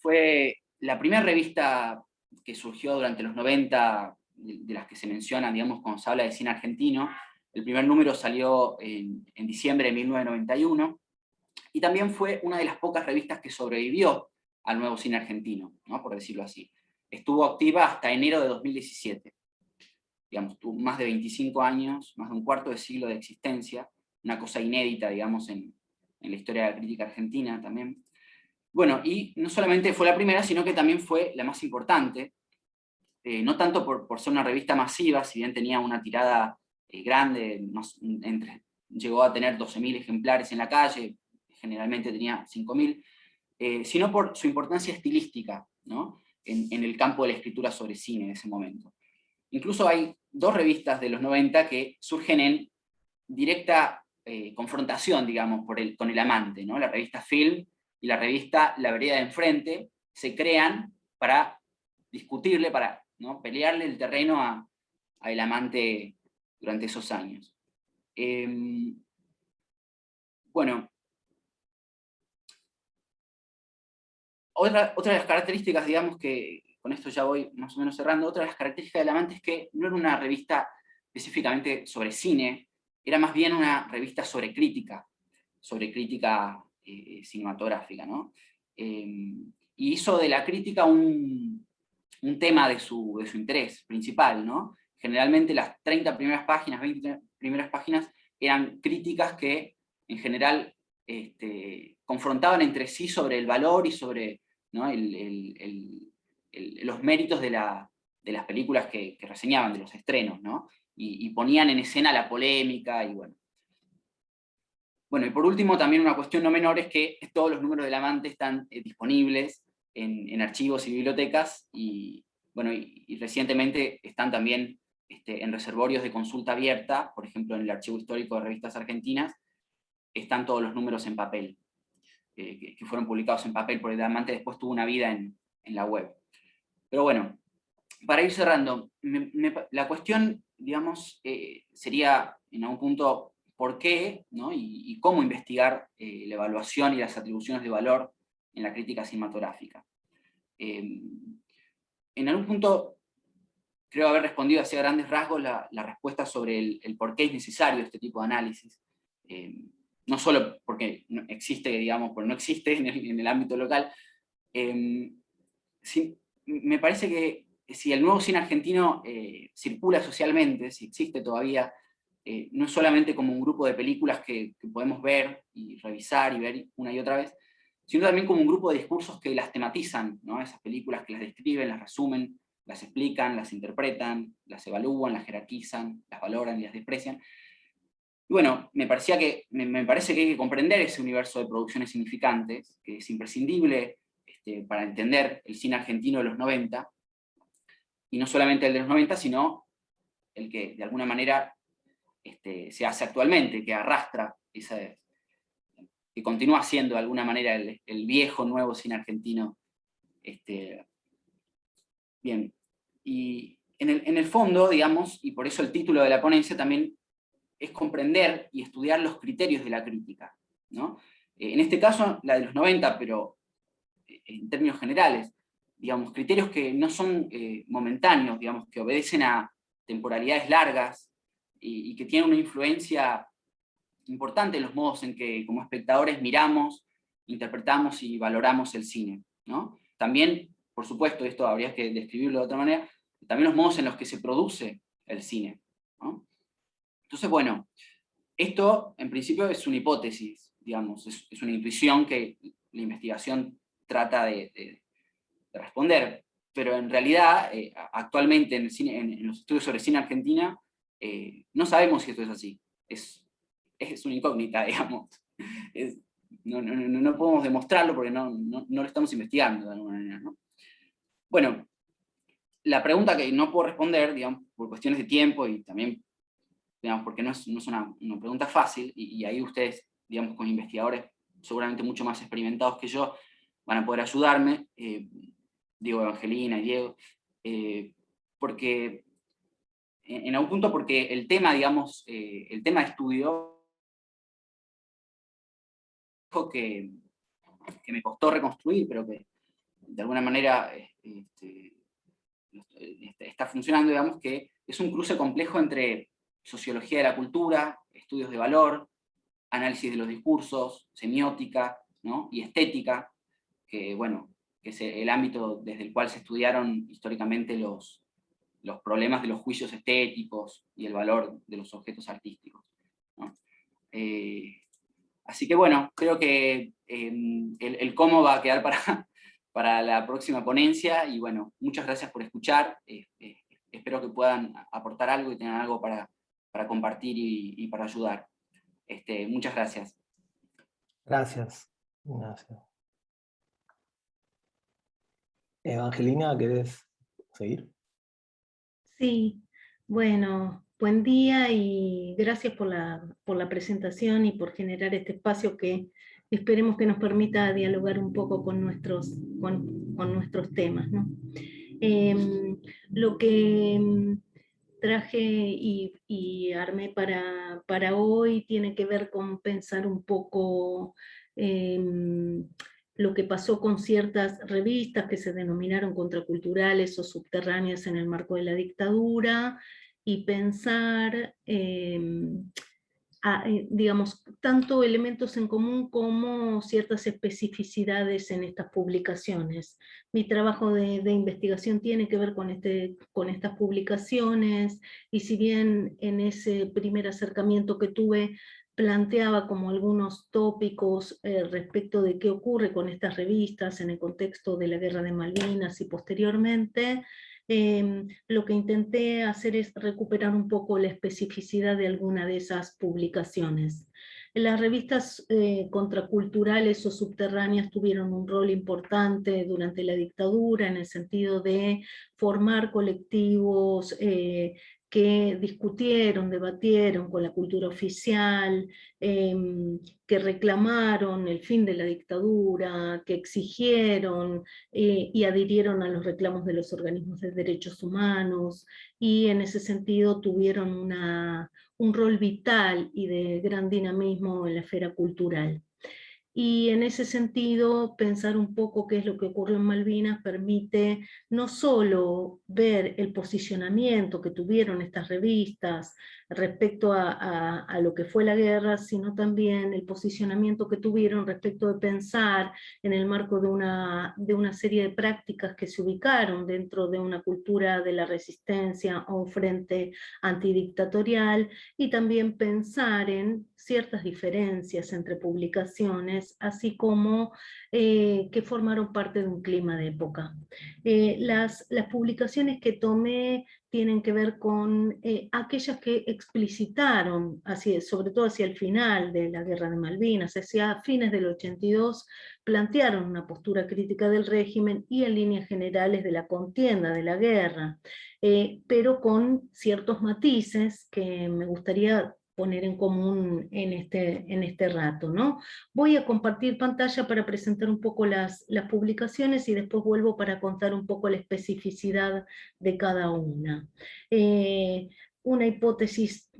Fue la primera revista que surgió durante los 90, de las que se mencionan, digamos, cuando se habla de cine argentino. El primer número salió en diciembre de 1991, y también fue una de las pocas revistas que sobrevivió al nuevo cine argentino, ¿no? Por decirlo así. Estuvo activa hasta enero de 2017. Digamos, tuvo más de 25 años, más de un cuarto de siglo de existencia, una cosa inédita, digamos, en la historia de la crítica argentina también. Bueno, y no solamente fue la primera, sino que también fue la más importante, no tanto por ser una revista masiva, si bien tenía una tirada grande, llegó a tener 12.000 ejemplares en la calle, generalmente tenía 5.000, sino por su importancia estilística, ¿no? en el campo de la escritura sobre cine en ese momento. Incluso hay dos revistas de los 90 que surgen en directa confrontación, digamos, con el Amante, ¿no? La revista Film y la revista La Vereda de Enfrente se crean para discutirle, para, ¿no?, pelearle el terreno a El Amante durante esos años. Bueno, otra de las características, digamos, que con esto ya voy más o menos cerrando, otra de las características del Amante es que no era una revista específicamente sobre cine, era más bien una revista sobre crítica cinematográfica, ¿no? Y hizo de la crítica un tema de su interés principal, ¿no? Generalmente las 30 primeras páginas, 20 primeras páginas, eran críticas que en general confrontaban entre sí sobre el valor y sobre, ¿no?, los méritos de las películas que reseñaban, de los estrenos, ¿no? Y ponían en escena la polémica, y bueno. Bueno, y por último, también una cuestión no menor es que todos los números del Amante están disponibles en archivos y bibliotecas, y bueno, y recientemente están también en reservorios de consulta abierta, por ejemplo en el Archivo Histórico de Revistas Argentinas, están todos los números en papel, que fueron publicados en papel, porque el Amante después tuvo una vida en la web. Pero bueno, para ir cerrando, la cuestión, digamos, sería en algún punto por qué, ¿no?, y cómo investigar la evaluación y las atribuciones de valor en la crítica cinematográfica. En algún punto creo haber respondido así a grandes rasgos la respuesta sobre el por qué es necesario este tipo de análisis. No solo porque no existe, digamos, porque no existe en el ámbito local. Me parece que si el nuevo cine argentino circula socialmente, si existe todavía, no es solamente como un grupo de películas que podemos ver y revisar y ver una y otra vez, sino también como un grupo de discursos que las tematizan, ¿no? Esas películas que las describen, las resumen, las explican, las interpretan, las evalúan, las jerarquizan, las valoran y las desprecian. Y bueno, me parece que hay que comprender ese universo de producciones significantes, que es imprescindible para entender el cine argentino de los 90, y no solamente el de los 90, sino el que de alguna manera se hace actualmente, que arrastra, que continúa siendo de alguna manera el viejo, nuevo cine argentino. Bien, y en el fondo, digamos, y por eso el título de la ponencia también es comprender y estudiar los criterios de la crítica, ¿no? En este caso, la de los 90, pero en términos generales, digamos, criterios que no son momentáneos, digamos, que obedecen a temporalidades largas y que tienen una influencia importante en los modos en que como espectadores miramos, interpretamos y valoramos el cine, ¿no? También, por supuesto, esto habría que describirlo de otra manera, también los modos en los que se produce el cine, ¿no? Entonces, bueno, esto en principio es una hipótesis, digamos, es una intuición que la investigación trata de responder, pero en realidad, actualmente en los estudios sobre cine argentina, no sabemos si esto es así. Es una incógnita, digamos. No podemos demostrarlo porque no lo estamos investigando de alguna manera, ¿no? Bueno, la pregunta que no puedo responder, digamos, por cuestiones de tiempo y también, digamos, porque no es una pregunta fácil, y ahí ustedes, digamos, con investigadores seguramente mucho más experimentados que yo, van a poder ayudarme, digo, Evangelina y Diego, porque, en algún punto, porque el tema, digamos, el tema de estudio que me costó reconstruir, pero que de alguna manera está funcionando, digamos, que es un cruce complejo entre sociología de la cultura, estudios de valor, análisis de los discursos, semiótica, ¿no?, y estética, que, bueno, que es el ámbito desde el cual se estudiaron históricamente los problemas de los juicios estéticos y el valor de los objetos artísticos, ¿no? Así que bueno, creo que el cómo va a quedar para la próxima ponencia, y bueno, muchas gracias por escuchar, espero que puedan aportar algo y tengan algo para compartir y para ayudar. Muchas gracias. Gracias, Ignacio. Evangelina, ¿querés seguir? Sí, bueno, buen día y gracias por la presentación y por generar este espacio que esperemos que nos permita dialogar un poco con nuestros temas, ¿no? Lo que traje y armé para hoy tiene que ver con pensar un poco lo que pasó con ciertas revistas que se denominaron contraculturales o subterráneas en el marco de la dictadura, y pensar, digamos, tanto elementos en común como ciertas especificidades en estas publicaciones. Mi trabajo de investigación tiene que ver con estas publicaciones, y si bien en ese primer acercamiento que tuve planteaba como algunos tópicos respecto de qué ocurre con estas revistas en el contexto de la Guerra de Malvinas y posteriormente, lo que intenté hacer es recuperar un poco la especificidad de alguna de esas publicaciones. Las revistas contraculturales o subterráneas tuvieron un rol importante durante la dictadura en el sentido de formar colectivos que discutieron, debatieron con la cultura oficial, que reclamaron el fin de la dictadura, que exigieron y adhirieron a los reclamos de los organismos de derechos humanos, y en ese sentido tuvieron un rol vital y de gran dinamismo en la esfera cultural. Y en ese sentido, pensar un poco qué es lo que ocurrió en Malvinas permite no solo ver el posicionamiento que tuvieron estas revistas respecto a lo que fue la guerra, sino también el posicionamiento que tuvieron respecto de pensar en el marco de una serie de prácticas que se ubicaron dentro de una cultura de la resistencia o un frente antidictatorial, y también pensar en ciertas diferencias entre publicaciones, así como que formaron parte de un clima de época. Las publicaciones que tomé tienen que ver con aquellas que explicitaron, sobre todo hacia el final de la Guerra de Malvinas, hacia fines del 82, plantearon una postura crítica del régimen y en líneas generales de la contienda, de la guerra, pero con ciertos matices que me gustaría poner en común en este rato, ¿no? Voy a compartir pantalla para presentar un poco las publicaciones y después vuelvo para contar un poco la especificidad de cada una. Una hipótesis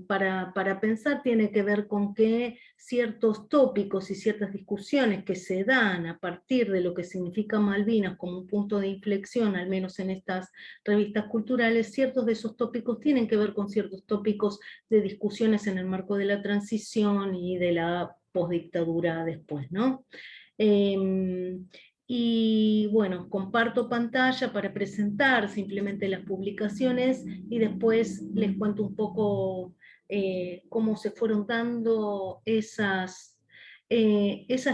para pensar tiene que ver con que ciertos tópicos y ciertas discusiones que se dan a partir de lo que significa Malvinas como un punto de inflexión, al menos en estas revistas culturales, ciertos de esos tópicos tienen que ver con ciertos tópicos de discusiones en el marco de la transición y de la postdictadura después, ¿no? Y bueno, comparto pantalla para presentar simplemente las publicaciones y después les cuento un poco cómo se fueron dando esas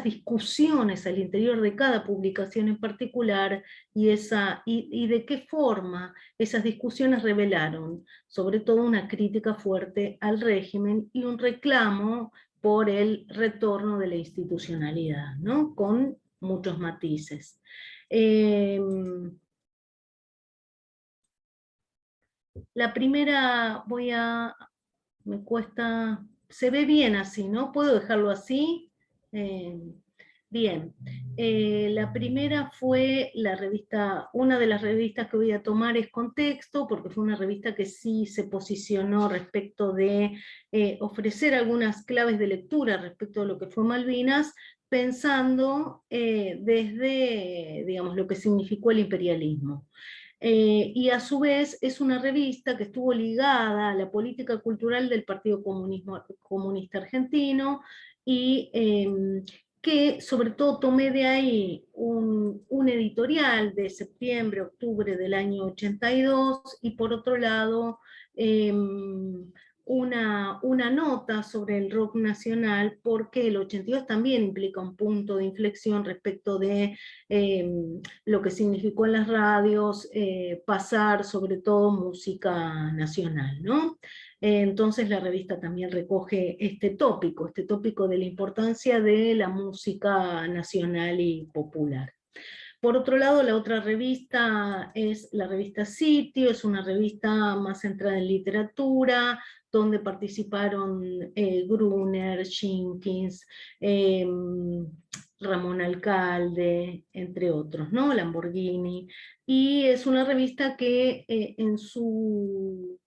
discusiones al interior de cada publicación en particular, y de qué forma esas discusiones revelaron sobre todo una crítica fuerte al régimen y un reclamo por el retorno de la institucionalidad, ¿no? Con muchos matices. La primera me cuesta, se ve bien así, ¿no? ¿Puedo dejarlo así? Bien. La primera fue la revista, una de las revistas que voy a tomar es Contexto, porque fue una revista que sí se posicionó respecto de ofrecer algunas claves de lectura respecto a lo que fue Malvinas, pensando desde, digamos, lo que significó el imperialismo. Y a su vez es una revista que estuvo ligada a la política cultural del Partido Comunista Argentino, y que sobre todo tomé de ahí un editorial de septiembre, octubre del año 82, y por otro lado una nota sobre el rock nacional, porque el 82 también implica un punto de inflexión respecto de lo que significó en las radios pasar sobre todo música nacional, ¿no? Entonces la revista también recoge este tópico de la importancia de la música nacional y popular. Por otro lado, la otra revista es la revista Sitio, es una revista más centrada en literatura, donde participaron Gruner, Jenkins, Ramón Alcalde, entre otros, ¿no? Lamborghini, y es una revista que en su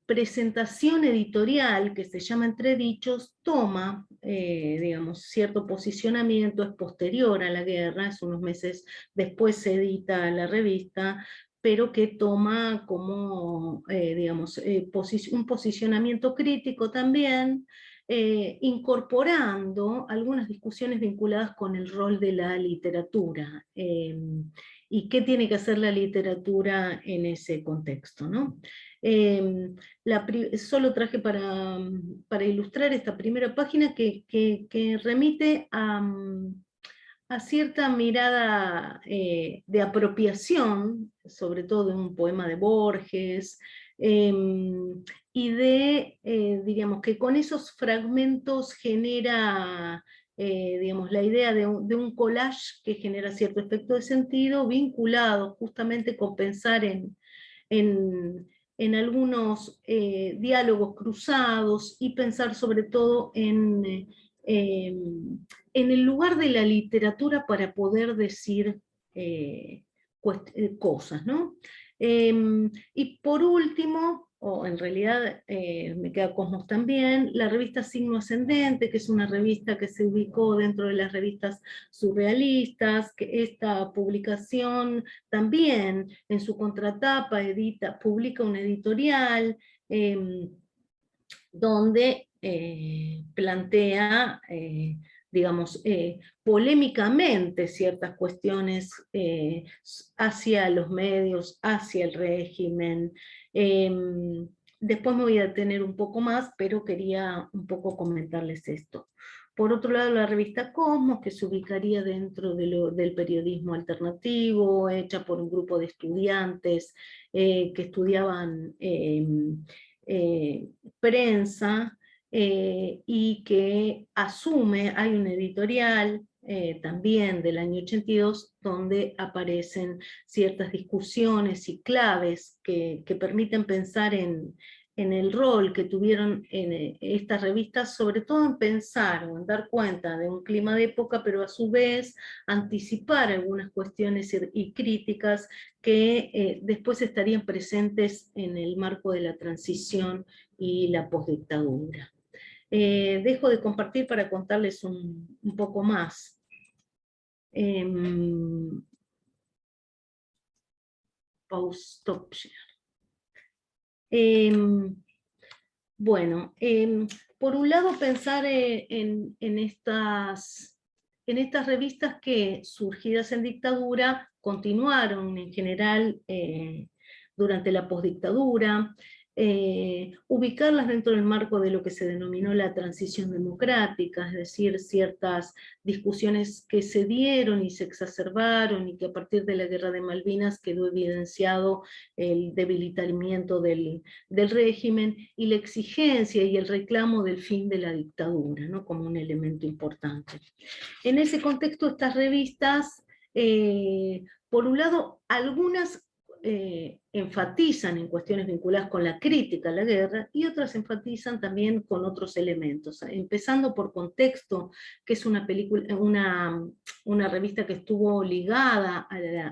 presentación editorial, que se llama Entredichos, toma, digamos, cierto posicionamiento, es posterior a la guerra, es unos meses después se edita la revista, pero que toma como, digamos, un posicionamiento crítico también, incorporando algunas discusiones vinculadas con el rol de la literatura, y qué tiene que hacer la literatura en ese contexto, ¿no? Solo traje para ilustrar esta primera página que remite a cierta mirada de apropiación, sobre todo de un poema de Borges, y diríamos, que con esos fragmentos genera, digamos, la idea de un collage que genera cierto efecto de sentido, vinculado justamente con pensar en algunos diálogos cruzados, y pensar sobre todo en el lugar de la literatura para poder decir cosas, ¿no? Y por último, o en realidad me queda Cosmos también, la revista Signo Ascendente, que es una revista que se ubicó dentro de las revistas surrealistas, que esta publicación también en su contratapa publica un editorial donde plantea, digamos, polémicamente ciertas cuestiones hacia los medios, hacia el régimen. Después me voy a detener un poco más, pero quería un poco comentarles esto. Por otro lado, la revista Cosmos, que se ubicaría dentro del periodismo alternativo, hecha por un grupo de estudiantes que estudiaban prensa, y que asume, hay un editorial también del año 82, donde aparecen ciertas discusiones y claves que permiten pensar en el rol que tuvieron en estas revistas, sobre todo en pensar o en dar cuenta de un clima de época, pero a su vez anticipar algunas cuestiones y críticas que después estarían presentes en el marco de la transición y la posdictadura. Dejo de compartir para contarles un poco más. Stop share. Bueno, por un lado pensar en estas revistas que, surgidas en dictadura, continuaron en general durante la posdictadura, ubicarlas dentro del marco de lo que se denominó la transición democrática, es decir, ciertas discusiones que se dieron y se exacerbaron, y que a partir de la Guerra de Malvinas quedó evidenciado el debilitamiento del régimen y la exigencia y el reclamo del fin de la dictadura, ¿no?, como un elemento importante. En ese contexto, estas revistas, por un lado, algunas enfatizan en cuestiones vinculadas con la crítica a la guerra, y otras enfatizan también con otros elementos, empezando por Contexto, que es una revista que estuvo ligada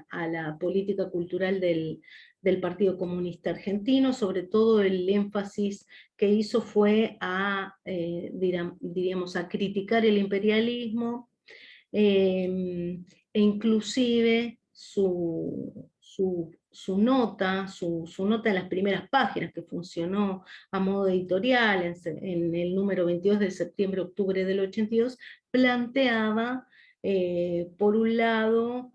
a la política cultural del Partido Comunista Argentino. Sobre todo el énfasis que hizo fue diríamos, a criticar el imperialismo, e inclusive su nota en las primeras páginas, que funcionó a modo editorial en el número 22 de septiembre-octubre del 82, planteaba, por un lado,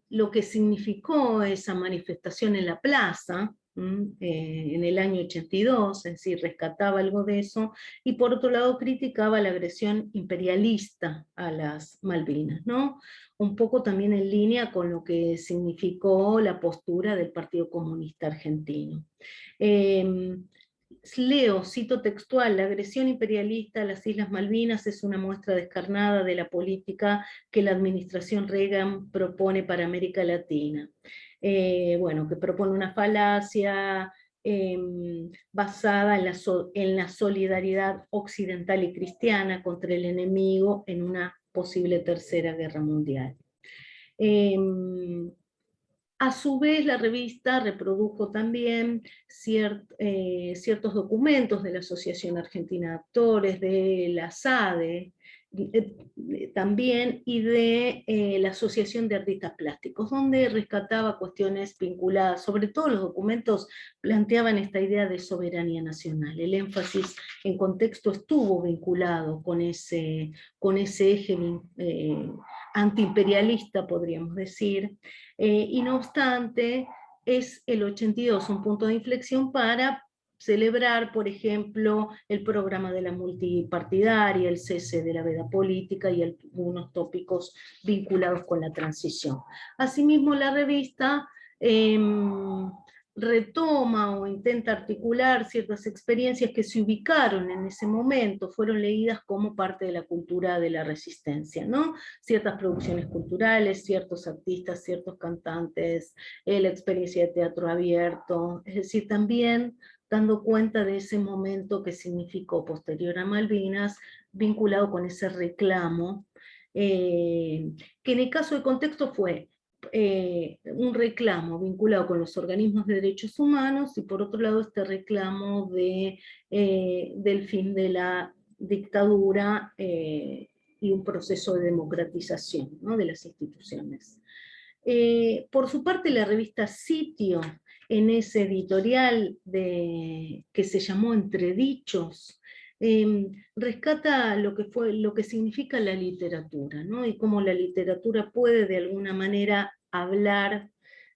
lo que significó esa manifestación en la plaza, en el año 82, es decir, rescataba algo de eso, y por otro lado criticaba la agresión imperialista a las Malvinas, ¿no? Un poco también en línea con lo que significó la postura del Partido Comunista Argentino. Cito textual: la agresión imperialista a las Islas Malvinas es una muestra descarnada de la política que la administración Reagan propone para América Latina. Bueno, que propone una falacia basada en la solidaridad occidental y cristiana contra el enemigo en una posible tercera guerra mundial. A su vez, la revista reprodujo también ciertos documentos de la Asociación Argentina de Actores, de la SADE, también, y de la Asociación de Artistas Plásticos, donde rescataba cuestiones vinculadas, sobre todo los documentos planteaban esta idea de soberanía nacional. El énfasis en contexto estuvo vinculado con ese eje antiimperialista, podríamos decir, y no obstante, es el 82 un punto de inflexión para celebrar, por ejemplo, el programa de la multipartidaria, el cese de la veda política y algunos tópicos vinculados con la transición. Asimismo, la revista retoma o intenta articular ciertas experiencias que se ubicaron en ese momento, fueron leídas como parte de la cultura de la resistencia, ¿no? Ciertas producciones culturales, ciertos artistas, ciertos cantantes, la experiencia de teatro abierto, es decir, también dando cuenta de ese momento que significó posterior a Malvinas, vinculado con ese reclamo, que en el caso de contexto fue un reclamo vinculado con los organismos de derechos humanos, y por otro lado este reclamo del fin de la dictadura y un proceso de democratización, ¿no?, de las instituciones. Por su parte, la revista Sitio, en ese editorial que se llamó Entredichos, rescata lo que significa la literatura, ¿no? Y cómo la literatura puede de alguna manera hablar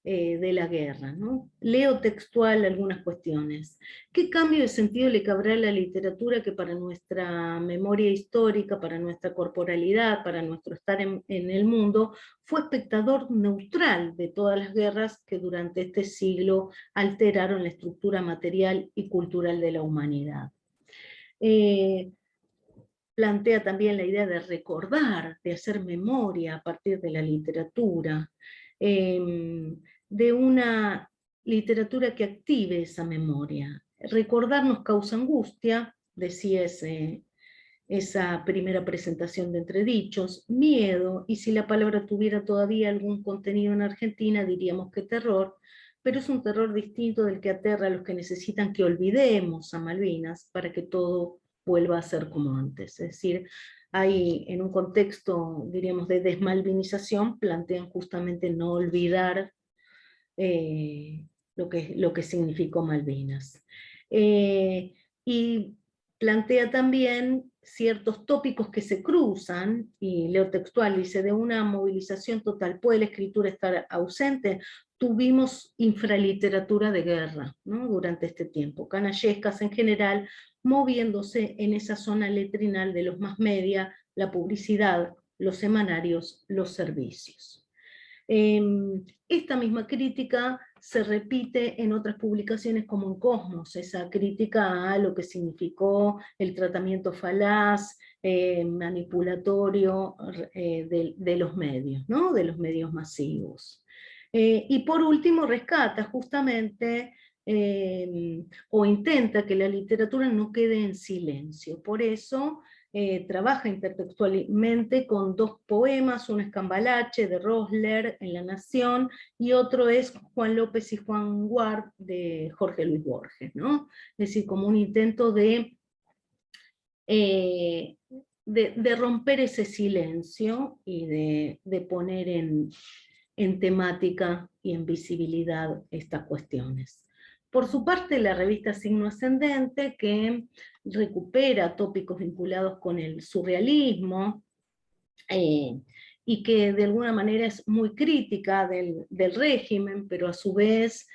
de la guerra, ¿no? Leo textual algunas cuestiones. ¿Qué cambio de sentido le cabrá a la literatura que para nuestra memoria histórica, para nuestra corporalidad, para nuestro estar en el mundo, fue espectador neutral de todas las guerras que durante este siglo alteraron la estructura material y cultural de la humanidad? Plantea también la idea de recordar, de hacer memoria a partir de la literatura, de una literatura que active esa memoria. Recordar nos causa angustia, decía esa primera presentación de Entredichos, miedo, y si la palabra tuviera todavía algún contenido en Argentina diríamos que terror, pero es un terror distinto del que aterra a los que necesitan que olvidemos a Malvinas para que todo vuelva a ser como antes. Es decir, hay en un contexto, diríamos, de desmalvinización, plantean justamente no olvidar lo que significó Malvinas. Y plantea también ciertos tópicos que se cruzan, y leo textual, dice: de una movilización total, ¿puede la escritura estar ausente? Tuvimos infraliteratura de guerra, ¿no?, durante este tiempo, canallescas en general, moviéndose en esa zona letrinal de los más media, la publicidad, los semanarios, los servicios. Esta misma crítica se repite en otras publicaciones como en Cosmos, esa crítica a lo que significó el tratamiento falaz, manipulatorio de los medios, ¿no?, de los medios masivos. Y por último rescata justamente o intenta que la literatura no quede en silencio. Por eso trabaja intertextualmente con dos poemas, uno es Cambalache de Rosler en La Nación, y otro es Juan López y Juan Guard de Jorge Luis Borges, ¿no? Es decir, como un intento de romper ese silencio y de poner en temática y en visibilidad estas cuestiones. Por su parte, la revista Signo Ascendente, que recupera tópicos vinculados con el surrealismo, y que de alguna manera es muy crítica del régimen, pero a su vez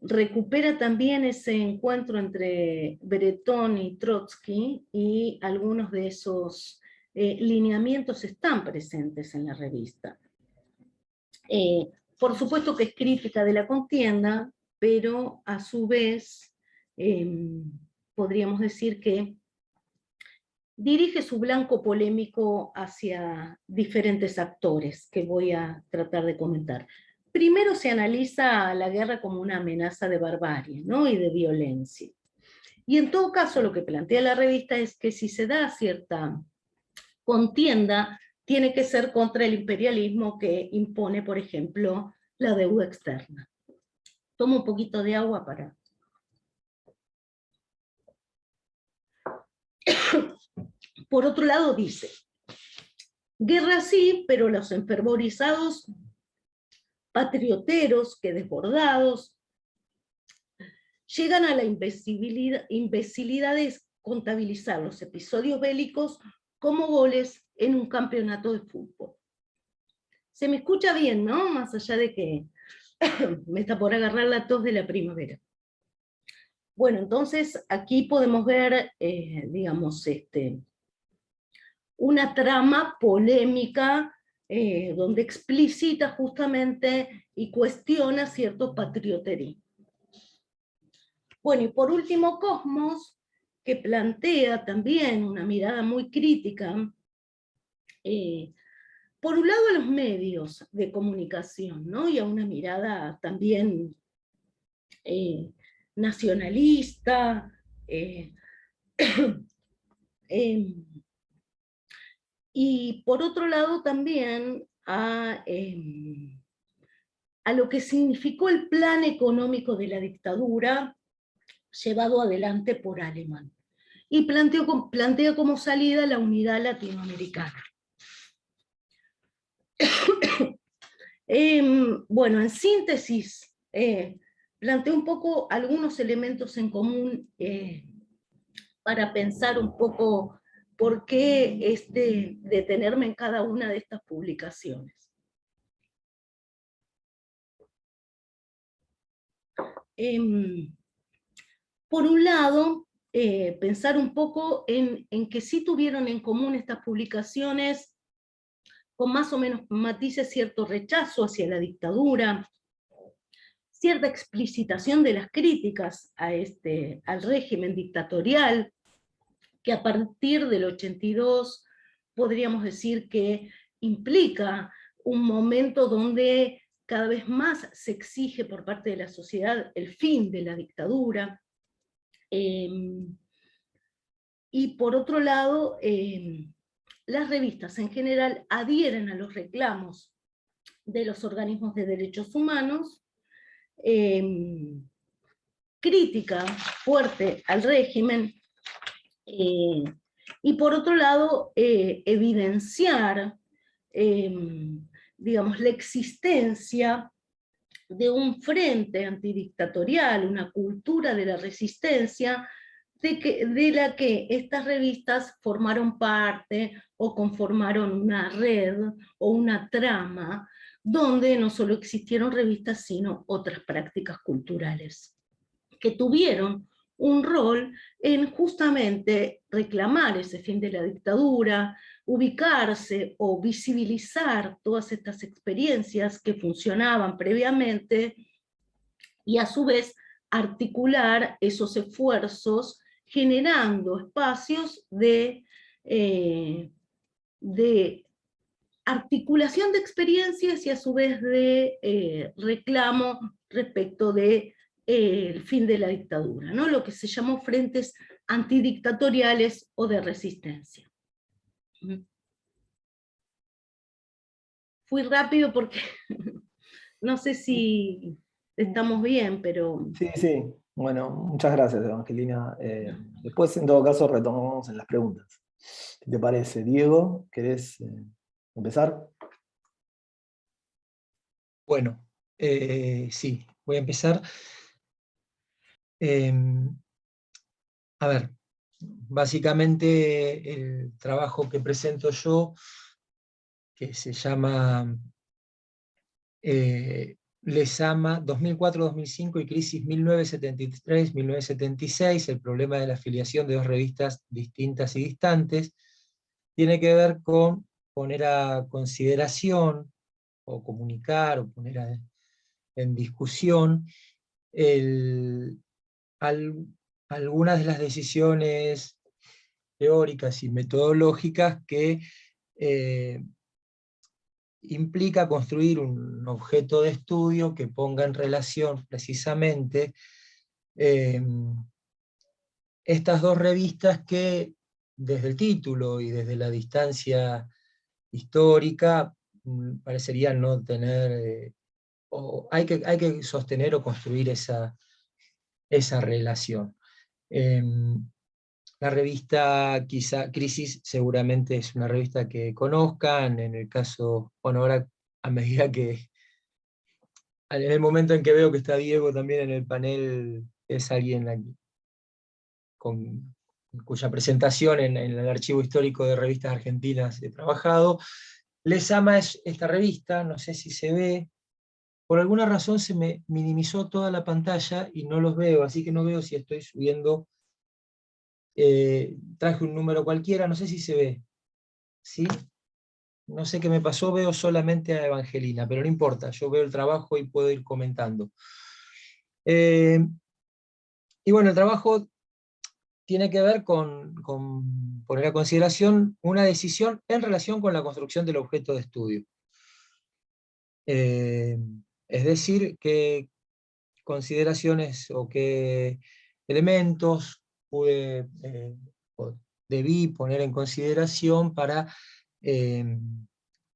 recupera también ese encuentro entre Breton y Trotsky, y algunos de esos lineamientos están presentes en la revista. Por supuesto que es crítica de la contienda, pero a su vez podríamos decir que dirige su blanco polémico hacia diferentes actores, que voy a tratar de comentar. Primero se analiza la guerra como una amenaza de barbarie, ¿no?, y de violencia. Y en todo caso lo que plantea la revista es que si se da cierta contienda, tiene que ser contra el imperialismo que impone, por ejemplo, la deuda externa. Tomo un poquito de agua para... por otro lado dice, guerra sí, pero los enfervorizados patrioteros que desbordados llegan a la imbecilidad de contabilizar los episodios bélicos como goles en un campeonato de fútbol. Se me escucha bien, ¿no? Más allá de que me está por agarrar la tos de la primavera. Bueno, entonces aquí podemos ver, digamos, una trama polémica donde explicita justamente y cuestiona cierto patrioterismo. Bueno, y por último, Cosmos, que plantea también una mirada muy crítica, por un lado a los medios de comunicación, ¿no? Y a una mirada también nacionalista, y por otro lado también a lo que significó el plan económico de la dictadura llevado adelante por Alemán. Y plantea como salida la unidad latinoamericana. Bueno, en síntesis, planteo un poco algunos elementos en común para pensar un poco por qué detenerme en cada una de estas publicaciones. Por un lado, pensar un poco en que sí tuvieron en común estas publicaciones, con más o menos matices, cierto rechazo hacia la dictadura, cierta explicitación de las críticas al régimen dictatorial, que a partir del 82 podríamos decir que implica un momento donde cada vez más se exige por parte de la sociedad el fin de la dictadura. Y por otro lado, las revistas en general adhieren a los reclamos de los organismos de derechos humanos, crítica fuerte al régimen, y por otro lado, evidenciar, digamos, la existencia de un frente antidictatorial, una cultura de la resistencia, de la que estas revistas formaron parte o conformaron una red o una trama, donde no solo existieron revistas, sino otras prácticas culturales, que tuvieron un rol en justamente reclamar ese fin de la dictadura, ubicarse o visibilizar todas estas experiencias que funcionaban previamente y a su vez articular esos esfuerzos generando espacios de articulación de experiencias y a su vez de reclamo respecto de el fin de la dictadura, ¿no? Lo que se llamó frentes antidictatoriales o de resistencia. Fui rápido porque no sé si estamos bien, pero... Sí, sí. Bueno, muchas gracias, Evangelina. Después, en todo caso, retomamos en las preguntas. ¿Qué te parece? Diego, ¿querés empezar? Bueno, sí, voy a empezar. A ver, básicamente el trabajo que presento yo, que se llama Lezama 2004-2005 y Crisis 1973-1976, el problema de la afiliación de dos revistas distintas y distantes, tiene que ver con poner a consideración, o comunicar, o poner en discusión algunas de las decisiones teóricas y metodológicas que implica construir un objeto de estudio que ponga en relación precisamente estas dos revistas que desde el título y desde la distancia histórica parecerían no tener, o hay que sostener o construir esa relación. La revista quizá Crisis seguramente es una revista que conozcan, en el caso, bueno, ahora a medida que, en el momento en que veo que está Diego también en el panel, es alguien aquí, cuya presentación en el archivo histórico de revistas argentinas he trabajado. Lesama es esta revista, no sé si se ve, por alguna razón se me minimizó toda la pantalla y no los veo, así que no veo si estoy subiendo. Traje un número cualquiera, no sé si se ve, ¿sí? No sé qué me pasó, veo solamente a Evangelina, pero no importa, yo veo el trabajo y puedo ir comentando. Y bueno, el trabajo tiene que ver con poner a consideración una decisión en relación con la construcción del objeto de estudio. Es decir, qué consideraciones o qué elementos pude, debí poner en consideración para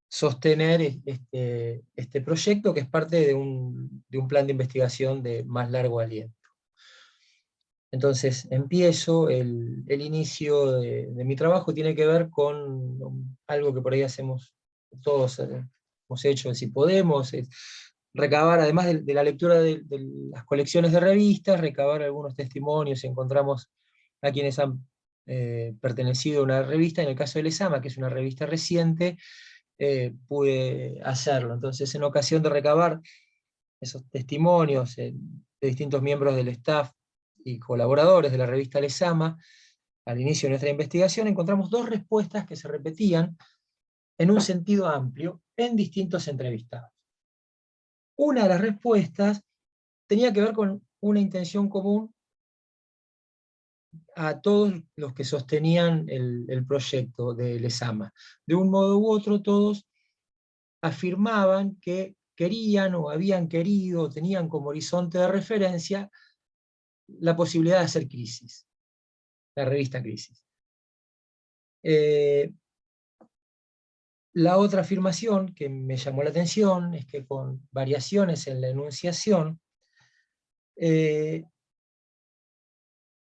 sostener este proyecto, que es parte de un plan de investigación de más largo aliento. Entonces empiezo, el inicio de mi trabajo tiene que ver con algo que por ahí hacemos todos, hemos hecho, si podemos, es recabar, además de la lectura de las colecciones de revistas, recabar algunos testimonios. Encontramos a quienes han pertenecido a una revista. En el caso de Lesama, que es una revista reciente, pude hacerlo. Entonces, en ocasión de recabar esos testimonios de distintos miembros del staff y colaboradores de la revista Lesama, al inicio de nuestra investigación, encontramos dos respuestas que se repetían en un sentido amplio en distintos entrevistados. Una de las respuestas tenía que ver con una intención común a todos los que sostenían el proyecto de Lesama. De un modo u otro, todos afirmaban que querían o habían querido, tenían como horizonte de referencia la posibilidad de hacer Crisis, la revista Crisis. La otra afirmación que me llamó la atención es que, con variaciones en la enunciación,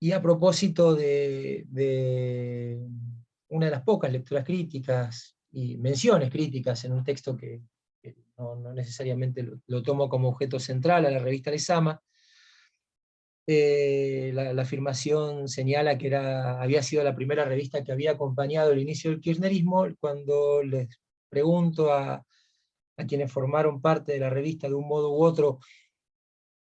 y a propósito de una de las pocas lecturas críticas y menciones críticas en un texto que no necesariamente lo tomo como objeto central a la revista Lesama, la afirmación señala que había sido la primera revista que había acompañado el inicio del kirchnerismo. Cuando les pregunto a quienes formaron parte de la revista de un modo u otro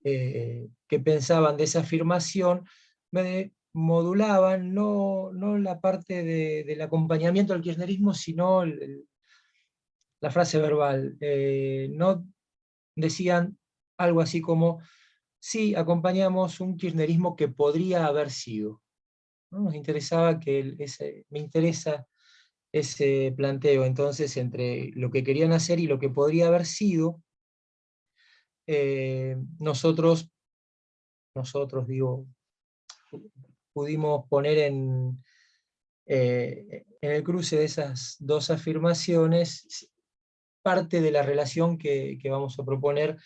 qué pensaban de esa afirmación, me modulaban no la parte del acompañamiento al kirchnerismo, sino la frase verbal. No decían algo así como: sí, acompañamos un kirchnerismo que podría haber sido. ¿No? Nos interesaba me interesa ese planteo, entonces, entre lo que querían hacer y lo que podría haber sido. Nosotros digo, pudimos poner en el cruce de esas dos afirmaciones parte de la relación que vamos a proponer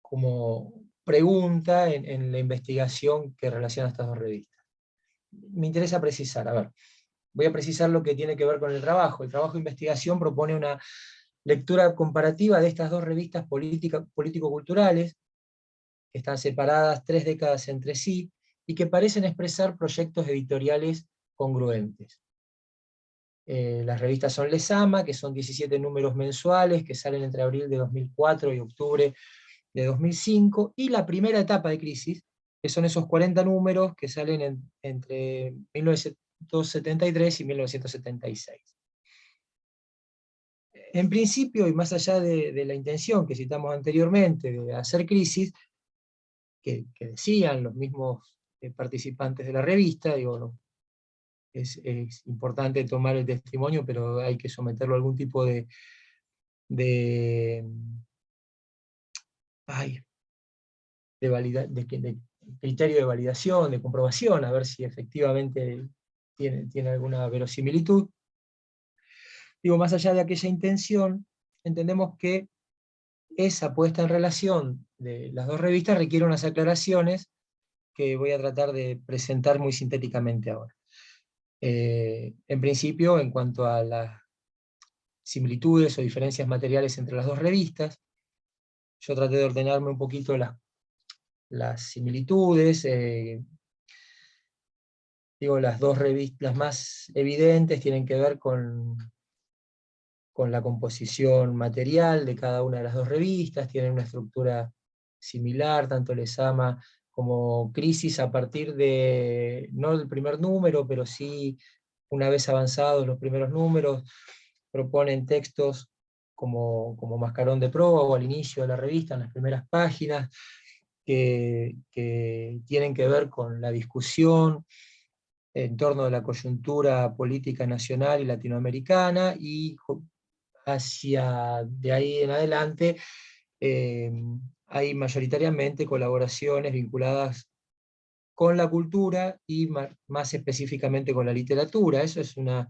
como pregunta en la investigación que relaciona estas dos revistas. Me interesa precisar, voy a precisar lo que tiene que ver con el trabajo. El trabajo de investigación propone una lectura comparativa de estas dos revistas político-culturales, que están separadas 3 décadas entre sí, y que parecen expresar proyectos editoriales congruentes. Las revistas son Lesama, que son 17 números mensuales, que salen entre abril de 2004 y octubre de 2005, y la primera etapa de Crisis, que son esos 40 números que salen entre 1973 y 1976. En principio, y más allá de la intención que citamos anteriormente de hacer Crisis, que decían los mismos participantes de la revista, digo, no, es importante tomar el testimonio, pero hay que someterlo a algún tipo de criterio de validación, de comprobación, a ver si efectivamente tiene alguna verosimilitud. Digo, más allá de aquella intención, entendemos que esa puesta en relación de las dos revistas requiere unas aclaraciones que voy a tratar de presentar muy sintéticamente ahora. En principio, en cuanto a las similitudes o diferencias materiales entre las dos revistas, yo traté de ordenarme un poquito las similitudes. Digo, las dos revistas más evidentes tienen que ver con la composición material de cada una de las dos revistas, tienen una estructura similar, tanto Lezama como Crisis, a partir de, no del primer número, pero sí una vez avanzados los primeros números, proponen textos como mascarón de proa o al inicio de la revista, en las primeras páginas, que tienen que ver con la discusión en torno a la coyuntura política nacional y latinoamericana, y hacia de ahí en adelante hay mayoritariamente colaboraciones vinculadas con la cultura y más específicamente con la literatura. Eso es una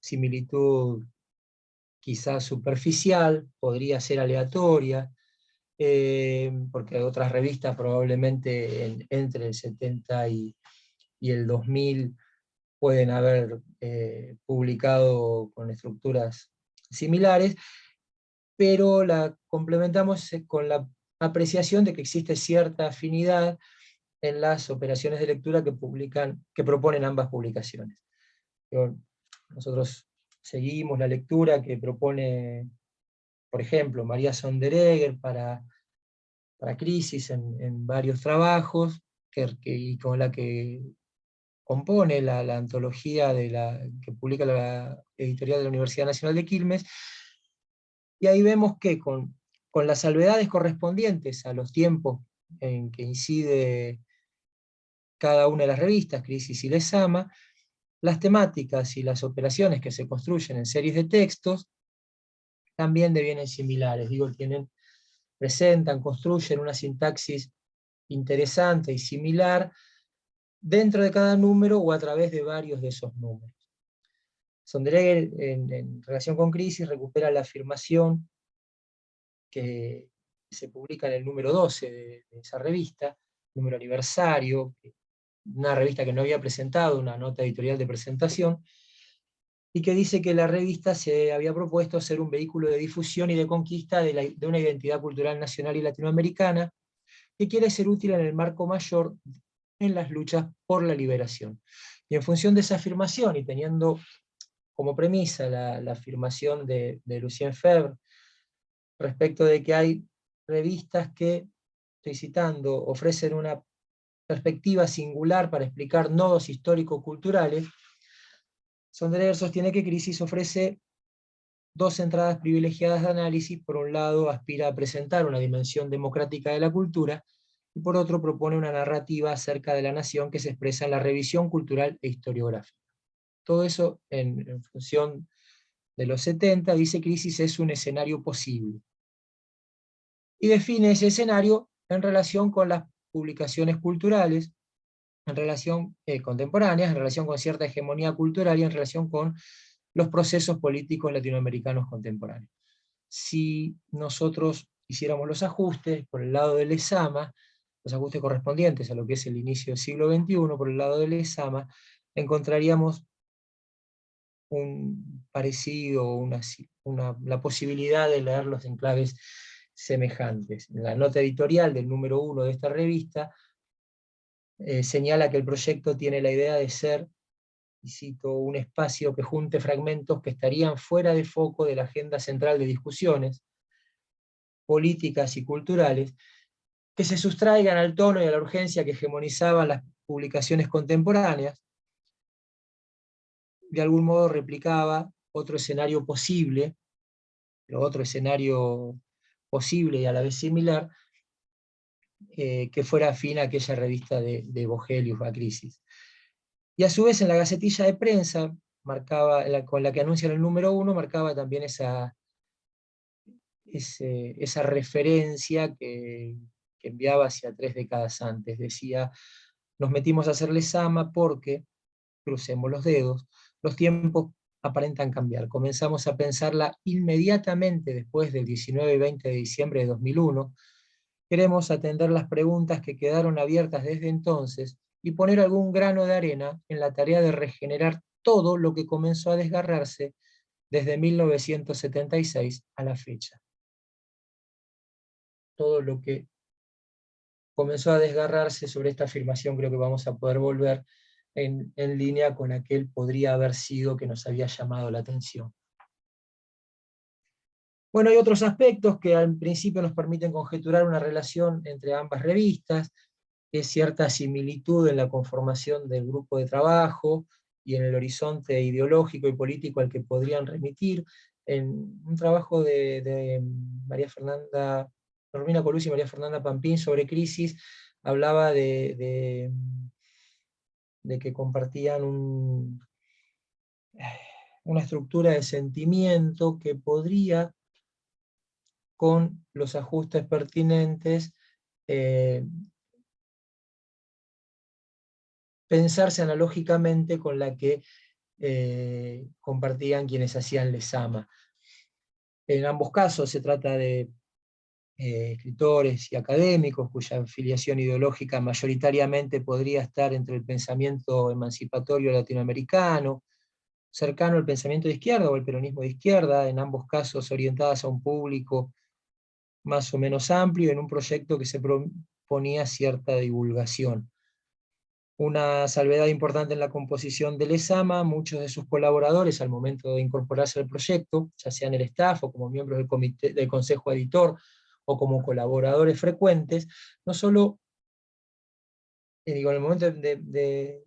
similitud quizás superficial, podría ser aleatoria, porque otras revistas probablemente entre el 70 y el 2000 pueden haber publicado con estructuras similares, pero la complementamos con la apreciación de que existe cierta afinidad en las operaciones de lectura que proponen ambas publicaciones. Nosotros seguimos la lectura que propone, por ejemplo, María Sonderegger para Crisis en varios trabajos, y con la que compone la antología que publica la editorial de la Universidad Nacional de Quilmes, y ahí vemos que con las salvedades correspondientes a los tiempos en que incide cada una de las revistas, Crisis y Lezama, las temáticas y las operaciones que se construyen en series de textos también devienen similares. Digo, presentan, construyen una sintaxis interesante y similar dentro de cada número o a través de varios de esos números. Sonderegger, en relación con Crisis, recupera la afirmación que se publica en el número 12 de esa revista, número aniversario, una revista que no había presentado una nota editorial de presentación, y que dice que la revista se había propuesto ser un vehículo de difusión y de conquista de una identidad cultural nacional y latinoamericana, que quiere ser útil en el marco mayor en las luchas por la liberación. Y en función de esa afirmación, y teniendo como premisa la afirmación de Lucien Febvre, respecto de que hay revistas que, estoy citando, ofrecen una perspectiva singular para explicar nodos histórico-culturales, Sonderegger sostiene que Crisis ofrece dos entradas privilegiadas de análisis. Por un lado, aspira a presentar una dimensión democrática de la cultura, y por otro propone una narrativa acerca de la nación que se expresa en la revisión cultural e historiográfica. Todo eso en función de los 70, dice Crisis es un escenario posible. Y define ese escenario en relación con las publicaciones culturales, en relación contemporáneas, en relación con cierta hegemonía cultural y en relación con los procesos políticos latinoamericanos contemporáneos. Si nosotros hiciéramos los ajustes por el lado del Lezama, los ajustes correspondientes a lo que es el inicio del siglo XXI, por el lado del Lezama, encontraríamos un parecido, la posibilidad de leerlos en claves semejantes. En la nota editorial del número 1 de esta revista, señala que el proyecto tiene la idea de ser, y cito, un espacio que junte fragmentos que estarían fuera de foco de la agenda central de discusiones políticas y culturales, que se sustraigan al tono y a la urgencia que hegemonizaban las publicaciones contemporáneas. De algún modo replicaba otro escenario posible, pero otro escenario posible y a la vez similar, que fuera afín a aquella revista de Vogelius, a Crisis. Y a su vez en la gacetilla de prensa, con la que anuncian el número 1, marcaba también esa referencia que enviaba hacia 3 décadas antes. Decía, nos metimos a hacer Lezama porque, crucemos los dedos, los tiempos aparentan cambiar. Comenzamos a pensarla inmediatamente después del 19 y 20 de diciembre de 2001, queremos atender las preguntas que quedaron abiertas desde entonces y poner algún grano de arena en la tarea de regenerar todo lo que comenzó a desgarrarse desde 1976 a la fecha. Todo lo que comenzó a desgarrarse sobre esta afirmación, creo que vamos a poder volver en línea con aquel podría haber sido que nos había llamado la atención. Bueno, hay otros aspectos que al principio nos permiten conjeturar una relación entre ambas revistas, que es cierta similitud en la conformación del grupo de trabajo y en el horizonte ideológico y político al que podrían remitir. En un trabajo de María Fernanda, Romina Colucci y María Fernanda Pampín sobre crisis, hablaba de que compartían una estructura de sentimiento que podría, con los ajustes pertinentes, pensarse analógicamente con la que compartían quienes hacían Lezama. En ambos casos se trata de escritores y académicos cuya filiación ideológica mayoritariamente podría estar entre el pensamiento emancipatorio latinoamericano, cercano al pensamiento de izquierda o al peronismo de izquierda, en ambos casos orientadas a un público más o menos amplio, en un proyecto que se proponía cierta divulgación. Una salvedad importante en la composición de Lezama: muchos de sus colaboradores al momento de incorporarse al proyecto, ya sea en el staff o como miembros del consejo editor o como colaboradores frecuentes, no solo, en el momento de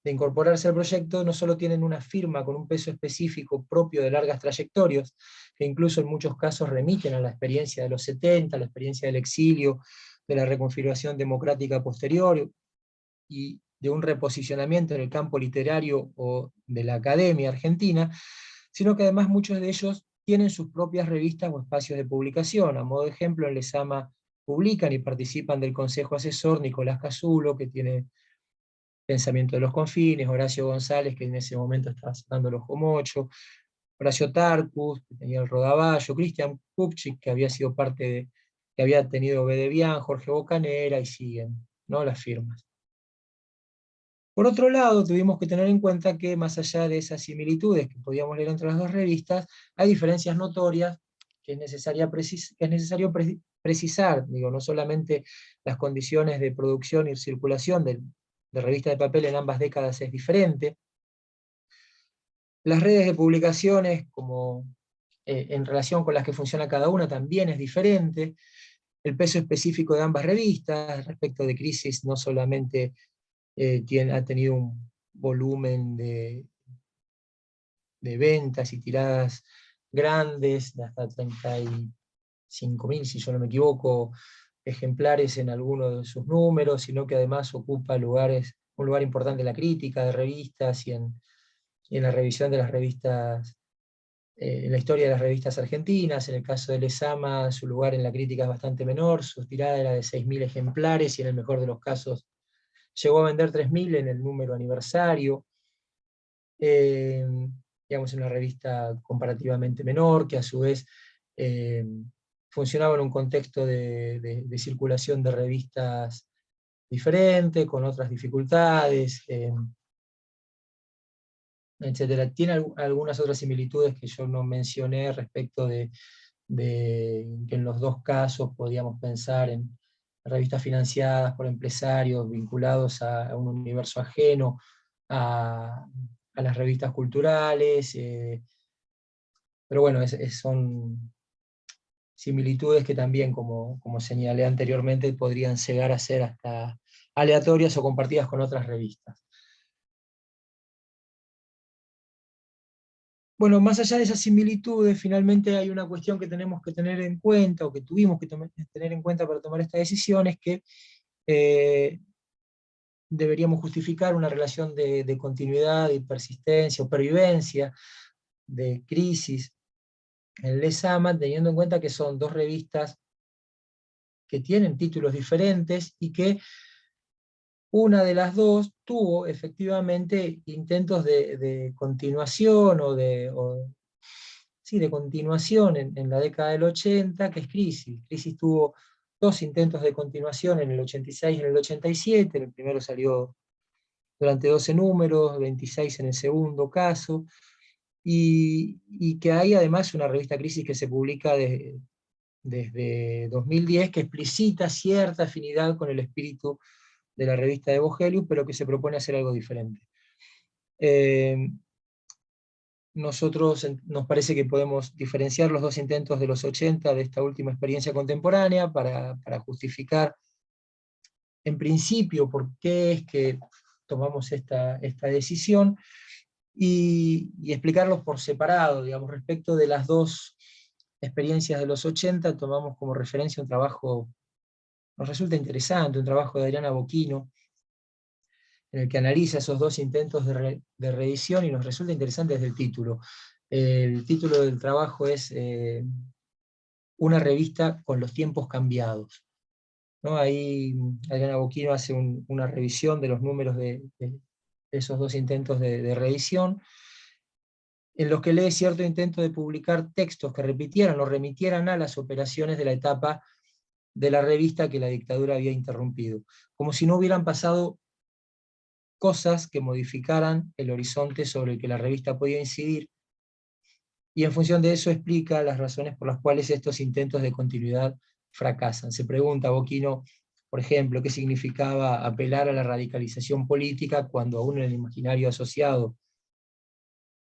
incorporarse al proyecto, no solo tienen una firma con un peso específico propio de largas trayectorias, que incluso en muchos casos remiten a la experiencia de los 70, a la experiencia del exilio, de la reconfiguración democrática posterior, y de un reposicionamiento en el campo literario o de la academia argentina, sino que además muchos de ellos tienen sus propias revistas o espacios de publicación. A modo de ejemplo, en Lezama publican y participan del consejo asesor Nicolás Casulo, que tiene Pensamiento de los Confines; Horacio González, que en ese momento estaba sacando Los Jomocho; Horacio Tarcus, que tenía el Rodaballo; Cristian Kupchik, que había sido que había tenido Bedebian; Jorge Bocanera, y siguen, ¿no?, las firmas. Por otro lado, tuvimos que tener en cuenta que, más allá de esas similitudes que podíamos leer entre las dos revistas, hay diferencias notorias que es necesario precisar, no solamente las condiciones de producción y circulación de revistas de papel en ambas décadas es diferente, las redes de publicaciones, en relación con las que funciona cada una, también es diferente, el peso específico de ambas revistas respecto de Crisis no solamente ha tenido un volumen de ventas y tiradas grandes, de hasta 35.000, si yo no me equivoco, ejemplares en algunos de sus números, sino que además ocupa un lugar importante en la crítica de revistas y en la revisión de las revistas, en la historia de las revistas argentinas. En el caso de Lezama, su lugar en la crítica es bastante menor, su tirada era de 6.000 ejemplares, y en el mejor de los casos llegó a vender 3.000 en el número aniversario. Digamos, una revista comparativamente menor, que a su vez funcionaba en un contexto de circulación de revistas diferente, con otras dificultades, etc. Tiene algunas otras similitudes que yo no mencioné respecto de que en los dos casos podíamos pensar en revistas financiadas por empresarios vinculados a un universo ajeno a las revistas culturales, pero bueno, son similitudes que también, como señalé anteriormente, podrían llegar a ser hasta aleatorias o compartidas con otras revistas. Bueno, más allá de esas similitudes, finalmente hay una cuestión que tenemos que tener en cuenta, o que tuvimos que tener en cuenta para tomar esta decisión, es que deberíamos justificar una relación de continuidad y persistencia o pervivencia de Crisis en Lezama, teniendo en cuenta que son dos revistas que tienen títulos diferentes y que una de las dos tuvo efectivamente intentos de continuación de continuación en la década del 80, que es Crisis. Crisis tuvo 2 intentos de continuación en el 86 y en el 87, el primero salió durante 12 números, 26 en el segundo caso, y que hay además una revista Crisis que se publica desde 2010, que explicita cierta afinidad con el espíritu de la revista de Vogelius, pero que se propone hacer algo diferente. Nosotros nos parece que podemos diferenciar los 2 intentos de los 80 de esta última experiencia contemporánea para justificar en principio por qué es que tomamos esta decisión, y explicarlos por separado. Digamos, respecto de las 2 experiencias de los 80, tomamos como referencia un trabajo, nos resulta interesante, un trabajo de Adriana Bocchino, en el que analiza esos 2 intentos de reedición, y nos resulta interesante desde el título. El título del trabajo es Una revista con los tiempos cambiados, ¿no? Ahí Adriana Bocchino hace una revisión de los números de esos 2 intentos de reedición, en los que lee cierto intento de publicar textos que repitieran o remitieran a las operaciones de la etapa de la revista que la dictadura había interrumpido, como si no hubieran pasado cosas que modificaran el horizonte sobre el que la revista podía incidir, y en función de eso explica las razones por las cuales estos intentos de continuidad fracasan. Se pregunta Bocchino, por ejemplo, qué significaba apelar a la radicalización política cuando aún en el imaginario asociado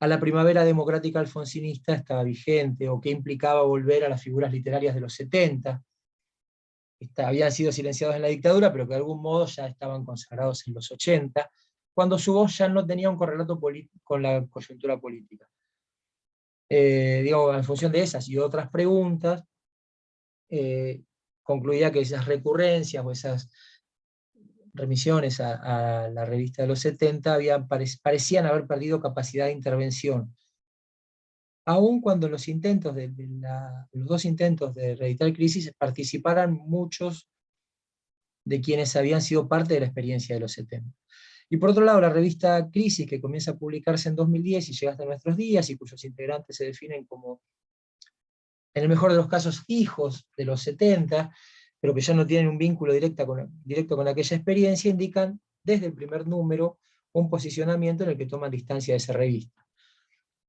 a la primavera democrática alfonsinista estaba vigente, o qué implicaba volver a las figuras literarias de los 70, habían sido silenciados en la dictadura, pero que de algún modo ya estaban consagrados en los 80, cuando su voz ya no tenía un correlato con la coyuntura política. En función de esas y otras preguntas, concluía que esas recurrencias o esas remisiones a la revista de los 70 parecían haber perdido capacidad de intervención, aun cuando los los 2 intentos de reeditar Crisis participaran muchos de quienes habían sido parte de la experiencia de los 70. Y por otro lado, la revista Crisis, que comienza a publicarse en 2010 y llega hasta nuestros días, y cuyos integrantes se definen como, en el mejor de los casos, hijos de los 70, pero que ya no tienen un vínculo directo con aquella experiencia, indican desde el primer número un posicionamiento en el que toman distancia de esa revista.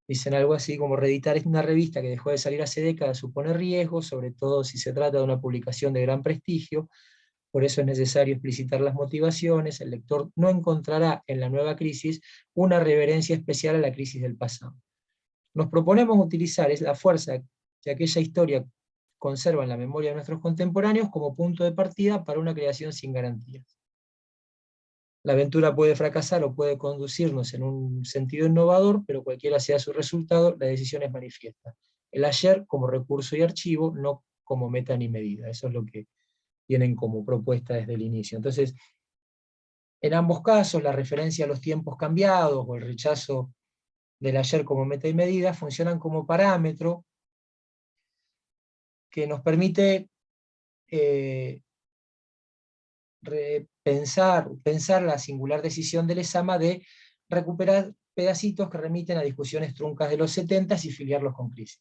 Dicen algo así como: reeditar una revista que dejó de salir hace décadas supone riesgos, sobre todo si se trata de una publicación de gran prestigio. Por eso es necesario explicitar las motivaciones. El lector no encontrará en la nueva Crisis una reverencia especial a la crisis del pasado. Nos proponemos utilizar la fuerza que aquella historia conserva en la memoria de nuestros contemporáneos como punto de partida para una creación sin garantías. La aventura puede fracasar o puede conducirnos en un sentido innovador, pero cualquiera sea su resultado, la decisión es manifiesta. El ayer como recurso y archivo, no como meta ni medida. Eso es lo que tienen como propuesta desde el inicio. Entonces, en ambos casos, la referencia a los tiempos cambiados o el rechazo del ayer como meta y medida funcionan como parámetro que nos permite pensar la singular decisión de Lezama de recuperar pedacitos que remiten a discusiones truncas de los 70 y filiarlos con Crisis.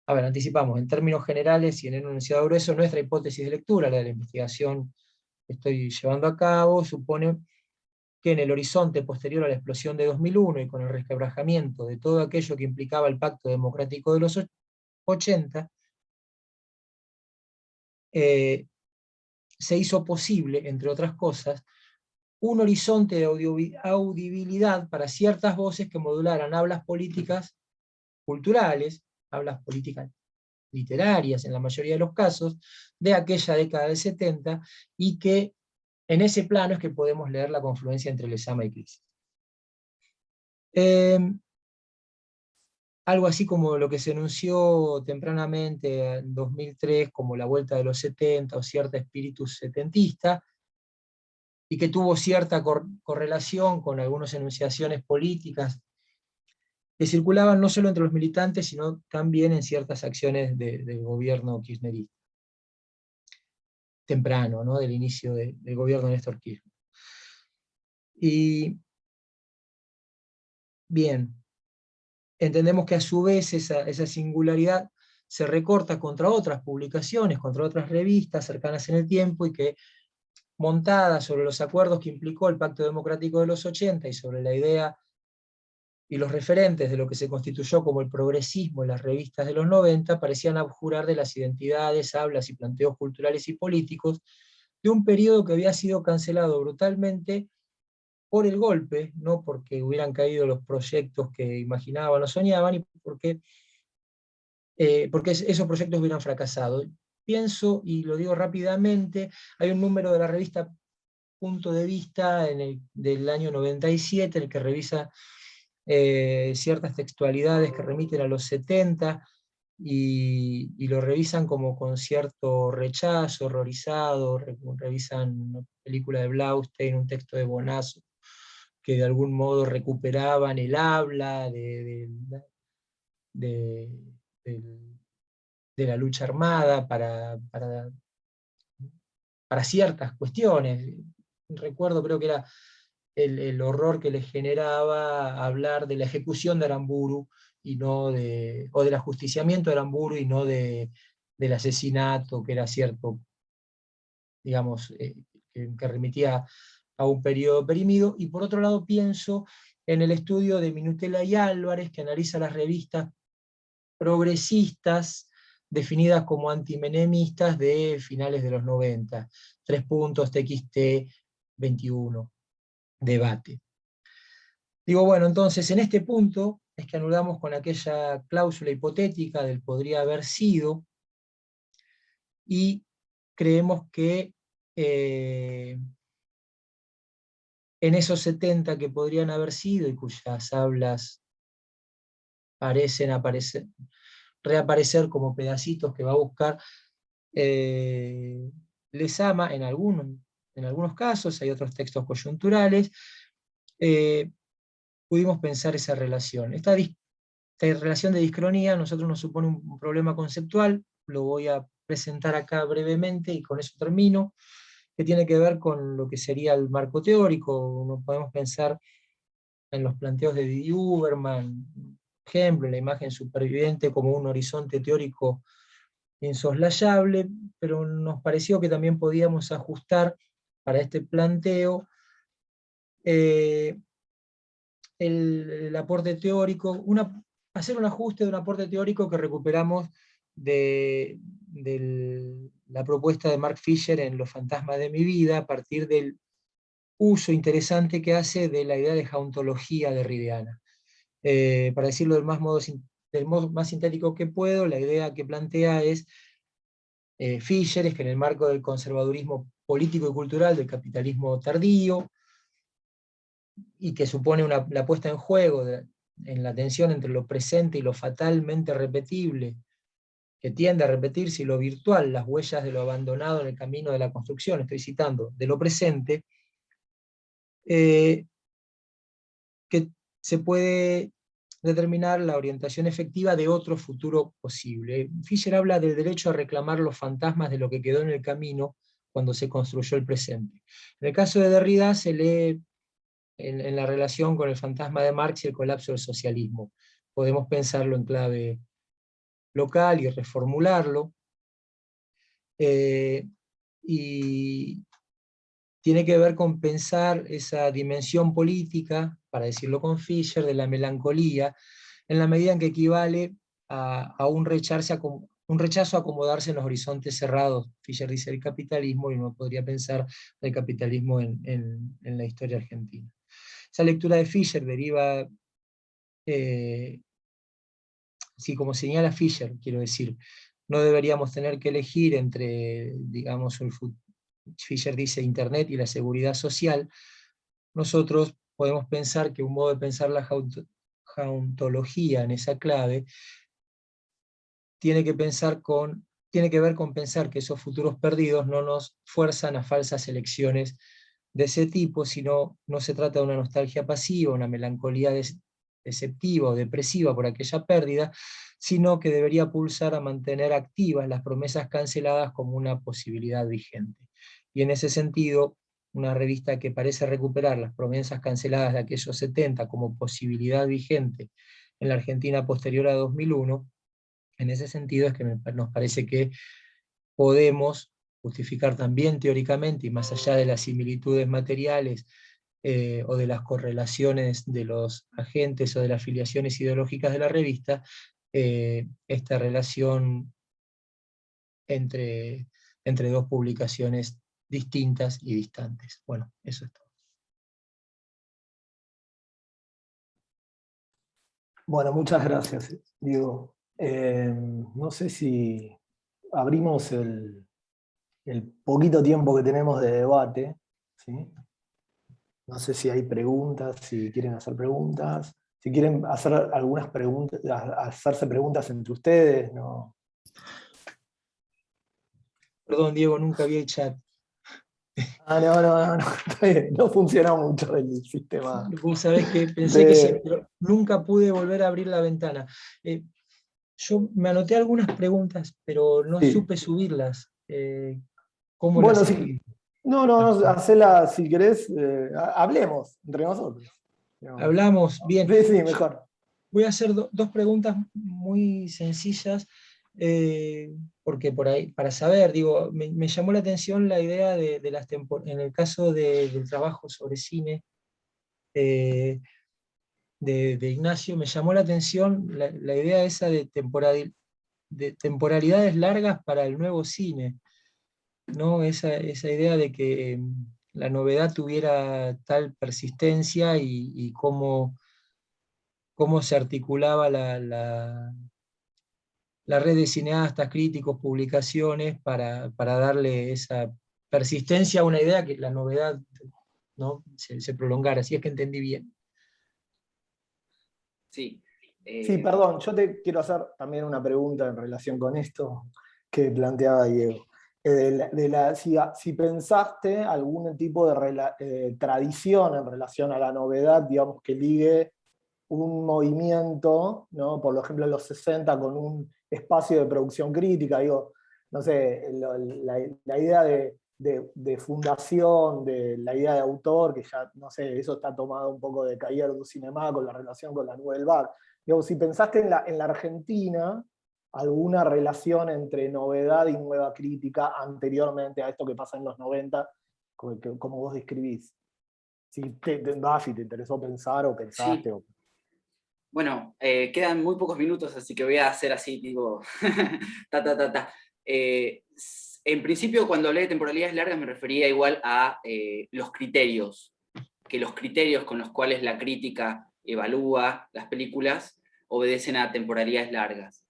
A ver, anticipamos, en términos generales y en un enunciado grueso, nuestra hipótesis de lectura, la de la investigación que estoy llevando a cabo, supone que en el horizonte posterior a la explosión de 2001 y con el resquebrajamiento de todo aquello que implicaba el pacto democrático de los 80, se hizo posible, entre otras cosas, un horizonte de audibilidad para ciertas voces que modularan hablas políticas culturales, hablas políticas literarias en la mayoría de los casos, de aquella década del 70, y que en ese plano es que podemos leer la confluencia entre Lezama y Crisis. Algo así como lo que se anunció tempranamente en 2003 como la vuelta de los 70 o cierta espíritu setentista, y que tuvo cierta correlación con algunas enunciaciones políticas que circulaban no solo entre los militantes, sino también en ciertas acciones del gobierno kirchnerista, temprano, ¿no? Del inicio del gobierno de Néstor Kirchner. Y bien, entendemos que a su vez esa singularidad se recorta contra otras publicaciones, contra otras revistas cercanas en el tiempo, y que, montada sobre los acuerdos que implicó el Pacto Democrático de los 80 y sobre la idea y los referentes de lo que se constituyó como el progresismo en las revistas de los 90, parecían abjurar de las identidades, hablas y planteos culturales y políticos de un periodo que había sido cancelado brutalmente por el golpe, no porque hubieran caído los proyectos que imaginaban o soñaban, y porque esos proyectos hubieran fracasado. Pienso, y lo digo rápidamente, hay un número de la revista Punto de Vista del año 97, en el que revisa ciertas textualidades que remiten a los 70, y lo revisan como con cierto rechazo, horrorizado, revisan una película de Blaustein, un texto de Bonazo, que de algún modo recuperaban el habla de la lucha armada para ciertas cuestiones. Recuerdo, creo que era el horror que les generaba hablar de la ejecución de Aramburu, o del ajusticiamiento de Aramburu, y no del asesinato, que era cierto, digamos, que remitía a un periodo perimido. Y por otro lado pienso en el estudio de Minutela y Álvarez, que analiza las revistas progresistas definidas como antimenemistas de finales de los 90, 3 puntos, TXT, 21, debate. Digo, bueno, entonces en este punto es que anudamos con aquella cláusula hipotética del podría haber sido, y creemos que en esos 70 que podrían haber sido, y cuyas hablas parecen reaparecer como pedacitos que va a buscar Lezama en algunos casos, hay otros textos coyunturales, pudimos pensar esa relación. Esta relación de discronía a nosotros nos supone un problema conceptual, lo voy a presentar acá brevemente y con eso termino, que tiene que ver con lo que sería el marco teórico. No podemos pensar en los planteos de Didier Huberman, por ejemplo, en la imagen superviviente, como un horizonte teórico insoslayable, pero nos pareció que también podíamos ajustar para este planteo el aporte teórico, hacer un ajuste de un aporte teórico que recuperamos de la propuesta de Mark Fisher en Los fantasmas de mi vida, a partir del uso interesante que hace de la idea de jauntología derridiana. Para decirlo del modo más sintético que puedo, la idea que plantea es Fisher, es que en el marco del conservadurismo político y cultural del capitalismo tardío, y que supone la puesta en juego en la tensión entre lo presente y lo fatalmente repetible, que tiende a repetirse, y lo virtual, las huellas de lo abandonado en el camino de la construcción, estoy citando, de lo presente, que se puede determinar la orientación efectiva de otro futuro posible. Fisher habla del derecho a reclamar los fantasmas de lo que quedó en el camino cuando se construyó el presente. En el caso de Derrida se lee en la relación con el fantasma de Marx y el colapso del socialismo. Podemos pensarlo en clave local y reformularlo, y tiene que ver con pensar esa dimensión política, para decirlo con Fisher, de la melancolía, en la medida en que equivale a un rechazo a acomodarse en los horizontes cerrados. Fisher dice el capitalismo, y uno podría pensar el capitalismo en la historia argentina. Esa lectura de Fisher deriva, así como señala Fisher, quiero decir, no deberíamos tener que elegir entre, digamos, Fisher dice Internet y la seguridad social. Nosotros podemos pensar que un modo de pensar la jauntología en esa clave tiene que ver con pensar que esos futuros perdidos no nos fuerzan a falsas elecciones de ese tipo, sino no se trata de una nostalgia pasiva, una melancolía deceptiva o depresiva por aquella pérdida, sino que debería pulsar a mantener activas las promesas canceladas como una posibilidad vigente. Y en ese sentido, una revista que parece recuperar las promesas canceladas de aquellos 70 como posibilidad vigente en la Argentina posterior a 2001, En ese sentido es que nos parece que podemos justificar también teóricamente, y más allá de las similitudes materiales o de las correlaciones de los agentes o de las filiaciones ideológicas de la revista, esta relación entre dos publicaciones distintas y distantes. Bueno, eso es todo. Bueno, muchas gracias, Diego. No sé si abrimos el poquito tiempo que tenemos de debate, ¿sí? No sé si hay preguntas, si quieren hacer preguntas, si quieren hacer algunas preguntas, hacerse preguntas entre ustedes, ¿no? Perdón, Diego, nunca vi el chat. No, está bien, no funciona mucho el sistema. Vos sabés que pensé que sí, pero nunca pude volver a abrir la ventana. Yo me anoté algunas preguntas, pero no Sí. supe subirlas. ¿Cómo Bueno, las sí. escribo? No, hacela si querés, hablemos entre nosotros. Hablamos bien. Sí, mejor. Voy a hacer dos preguntas muy sencillas, porque por ahí, para saber, digo, me llamó la atención la idea de las en el caso del trabajo sobre cine de Ignacio, me llamó la atención la idea esa de temporalidades largas para el nuevo cine, ¿no? Esa idea de que la novedad tuviera tal persistencia y cómo se articulaba la red de cineastas, críticos, publicaciones, para darle esa persistencia a una idea que la novedad, ¿no? se prolongara, si es que entendí bien. Sí. Sí, perdón, yo te quiero hacer también una pregunta en relación con esto que planteaba Diego. Si pensaste algún tipo de tradición en relación a la novedad, digamos, que ligue un movimiento, ¿no? Por ejemplo en los 60 con un espacio de producción crítica, digo, no sé, la idea de fundación, de la idea de autor, que ya, no sé, eso está tomado un poco de Cahiers du Cinema con la relación con la Nouvelle Vague. Digo, si pensaste en la Argentina, alguna relación entre novedad y nueva crítica anteriormente a esto que pasa en los 90, como vos describís. Si te interesó pensar o pensaste. Sí. Bueno, quedan muy pocos minutos, así que voy a hacer así, digo, en principio, cuando hablé de temporalidades largas, me refería igual a los criterios, que los criterios con los cuales la crítica evalúa las películas obedecen a temporalidades largas.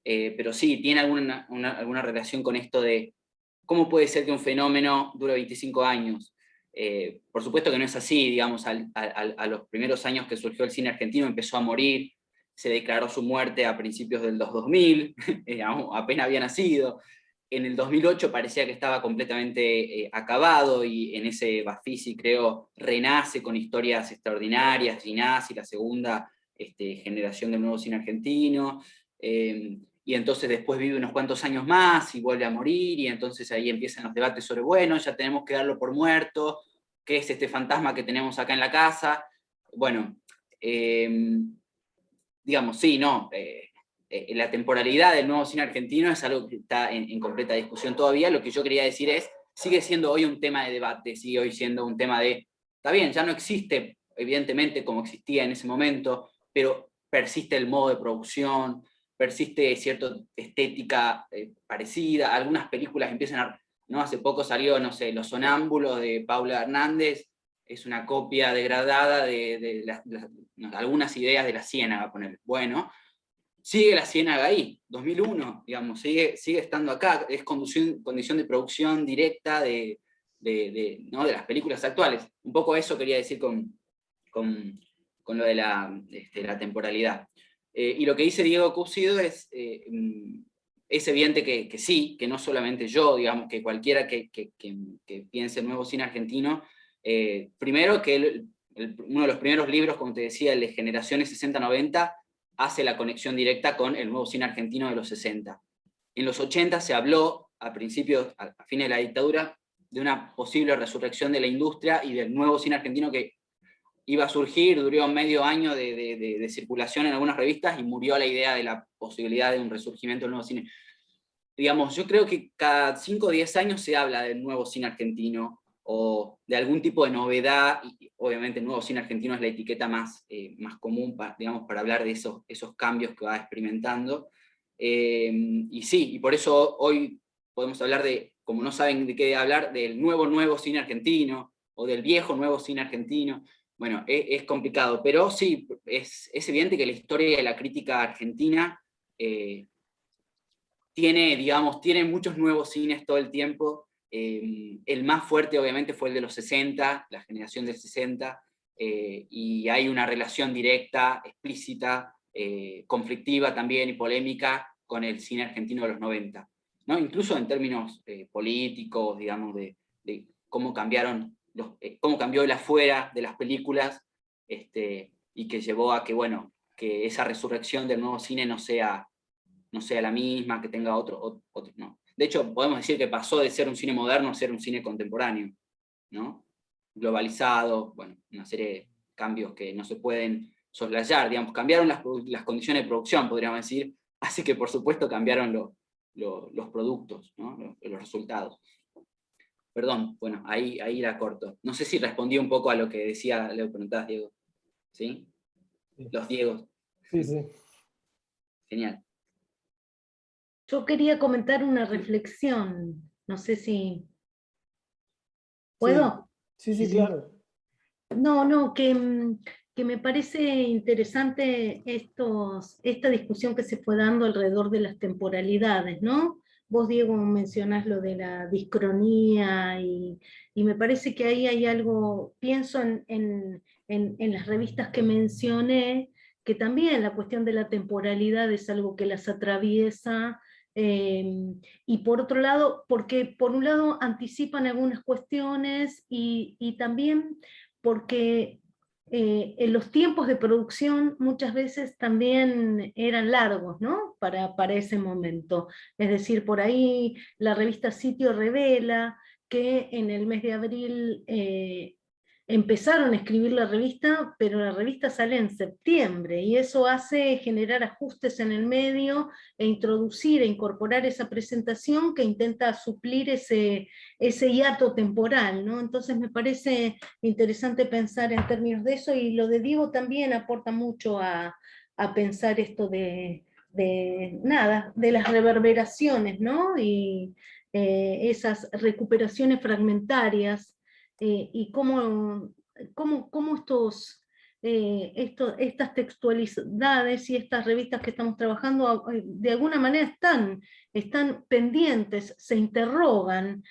Pero sí, tiene alguna relación con esto de cómo puede ser que un fenómeno dure 25 años. Por supuesto que no es así, digamos, a los primeros años que surgió el cine argentino empezó a morir, se declaró su muerte a principios del 2000, apenas había nacido. En el 2008 parecía que estaba completamente acabado, y en ese Bafisi, creo, renace con historias extraordinarias, Ginás y la segunda generación del nuevo cine argentino. Y entonces después vive unos cuantos años más y vuelve a morir, y entonces ahí empiezan los debates sobre, bueno, ya tenemos que darlo por muerto, ¿qué es este fantasma que tenemos acá en la casa? Bueno, digamos, sí, no, la temporalidad del nuevo cine argentino es algo que está en completa discusión todavía. Lo que yo quería decir es, sigue siendo hoy un tema de debate, sigue hoy siendo un tema de, está bien, ya no existe, evidentemente, como existía en ese momento, pero persiste el modo de producción, persiste cierta estética parecida, algunas películas empiezan a... ¿no? Hace poco salió, no sé, Los Sonámbulos de Paula Hernández, es una copia degradada de algunas ideas de La Ciénaga, poner. Bueno, sigue La Ciénaga ahí, 2001, digamos, sigue estando acá, es condición de producción directa ¿no? de las películas actuales. Un poco eso quería decir con lo de la temporalidad. Y lo que dice Diego Cupcido es evidente que sí, que no solamente yo, digamos, que cualquiera que piense en nuevo cine argentino, primero que uno de los primeros libros, como te decía, el de Generaciones 60-90, hace la conexión directa con el nuevo cine argentino de los 60. En los 80 se habló, a fines de la dictadura, de una posible resurrección de la industria y del nuevo cine argentino que iba a surgir, duró medio año de circulación en algunas revistas y murió la idea de la posibilidad de un resurgimiento del nuevo cine. Digamos, yo creo que cada 5 o 10 años se habla del nuevo cine argentino, o de algún tipo de novedad, y obviamente el nuevo cine argentino es la etiqueta más común digamos, para hablar de esos cambios que va experimentando. Y sí, y por eso hoy podemos hablar de, como no saben de qué hablar, del nuevo cine argentino, o del viejo nuevo cine argentino. Bueno, es complicado, pero sí, es evidente que la historia de la crítica argentina tiene muchos nuevos cines todo el tiempo. El más fuerte obviamente fue el de los 60, la generación del 60, y hay una relación directa, explícita, conflictiva también y polémica con el cine argentino de los 90, ¿no? Incluso en términos políticos, digamos, de cómo cómo cambió el afuera de las películas, y que llevó a que, bueno, que esa resurrección del nuevo cine no sea la misma, que tenga otro no. De hecho, podemos decir que pasó de ser un cine moderno a ser un cine contemporáneo, ¿no? Globalizado, bueno, una serie de cambios que no se pueden soslayar, digamos, cambiaron las condiciones de producción, podríamos decir, así que por supuesto cambiaron los productos, ¿no? Los resultados. Perdón, bueno, ahí la corto. No sé si respondí un poco a lo que decía, le preguntabas, Diego. ¿Sí? Sí. Los Diegos. Sí, sí. Genial. Yo quería comentar una reflexión, no sé si... ¿Puedo? Sí, sí, claro. No, que me parece interesante esta discusión que se fue dando alrededor de las temporalidades, ¿no? Vos, Diego, mencionás lo de la discronía y me parece que ahí hay algo, pienso en las revistas que mencioné, que también la cuestión de la temporalidad es algo que las atraviesa, y por otro lado, porque por un lado anticipan algunas cuestiones y también porque en los tiempos de producción muchas veces también eran largos, ¿no? Para ese momento. Es decir, por ahí la revista Sitio revela que en el mes de abril empezaron a escribir la revista, pero la revista sale en septiembre, y eso hace generar ajustes en el medio e introducir e incorporar esa presentación que intenta suplir ese hiato temporal, ¿no? Entonces me parece interesante pensar en términos de eso, y lo de Diego también aporta mucho a pensar esto de las reverberaciones, ¿no? Y esas recuperaciones fragmentarias, y cómo estas textualidades y estas revistas que estamos trabajando de alguna manera están pendientes, se interrogan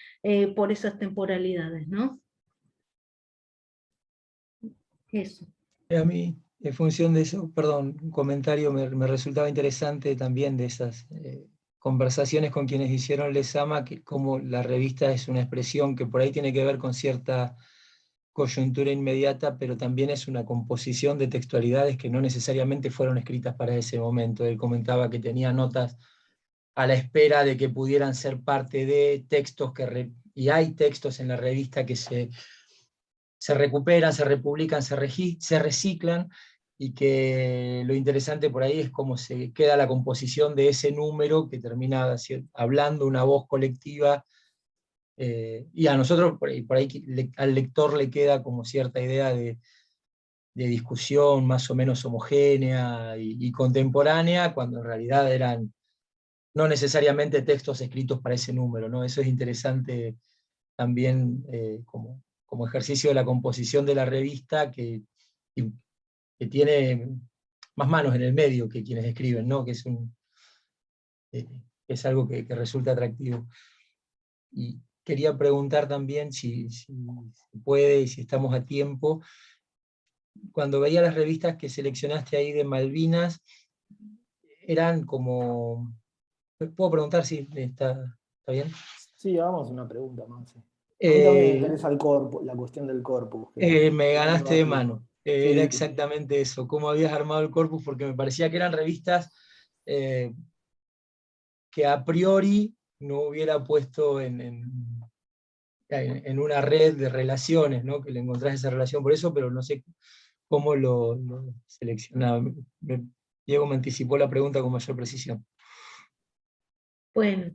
por esas temporalidades, ¿no? Eso. A mí, en función de eso, perdón, un comentario me resultaba interesante también de esas conversaciones con quienes hicieron Lezama, que como la revista es una expresión que por ahí tiene que ver con cierta coyuntura inmediata, pero también es una composición de textualidades que no necesariamente fueron escritas para ese momento. Él comentaba que tenía notas a la espera de que pudieran ser parte de textos y hay textos en la revista que se recuperan, se republican, se reciclan, y que lo interesante por ahí es cómo se queda la composición de ese número que termina hablando una voz colectiva, y a nosotros por ahí al lector le queda como cierta idea de discusión más o menos homogénea y contemporánea, cuando en realidad eran no necesariamente textos escritos para ese número, ¿no? Eso es interesante también como ejercicio de la composición de la revista, que tiene más manos en el medio que quienes escriben, ¿no? Que es algo que resulta atractivo. Y quería preguntar también si puede y si estamos a tiempo. Cuando veía las revistas que seleccionaste ahí de Malvinas, eran como... ¿Puedo preguntar si está bien? Sí, hagamos una pregunta más. Sí. A mí también me interesa la cuestión del corpus. Me ganaste de mano. Sí. Era exactamente eso, cómo habías armado el corpus, porque me parecía que eran revistas que a priori no hubiera puesto en una red de relaciones, ¿no? Que le encontrás esa relación por eso, pero no sé cómo lo seleccionaba. Diego me anticipó la pregunta con mayor precisión. Bueno,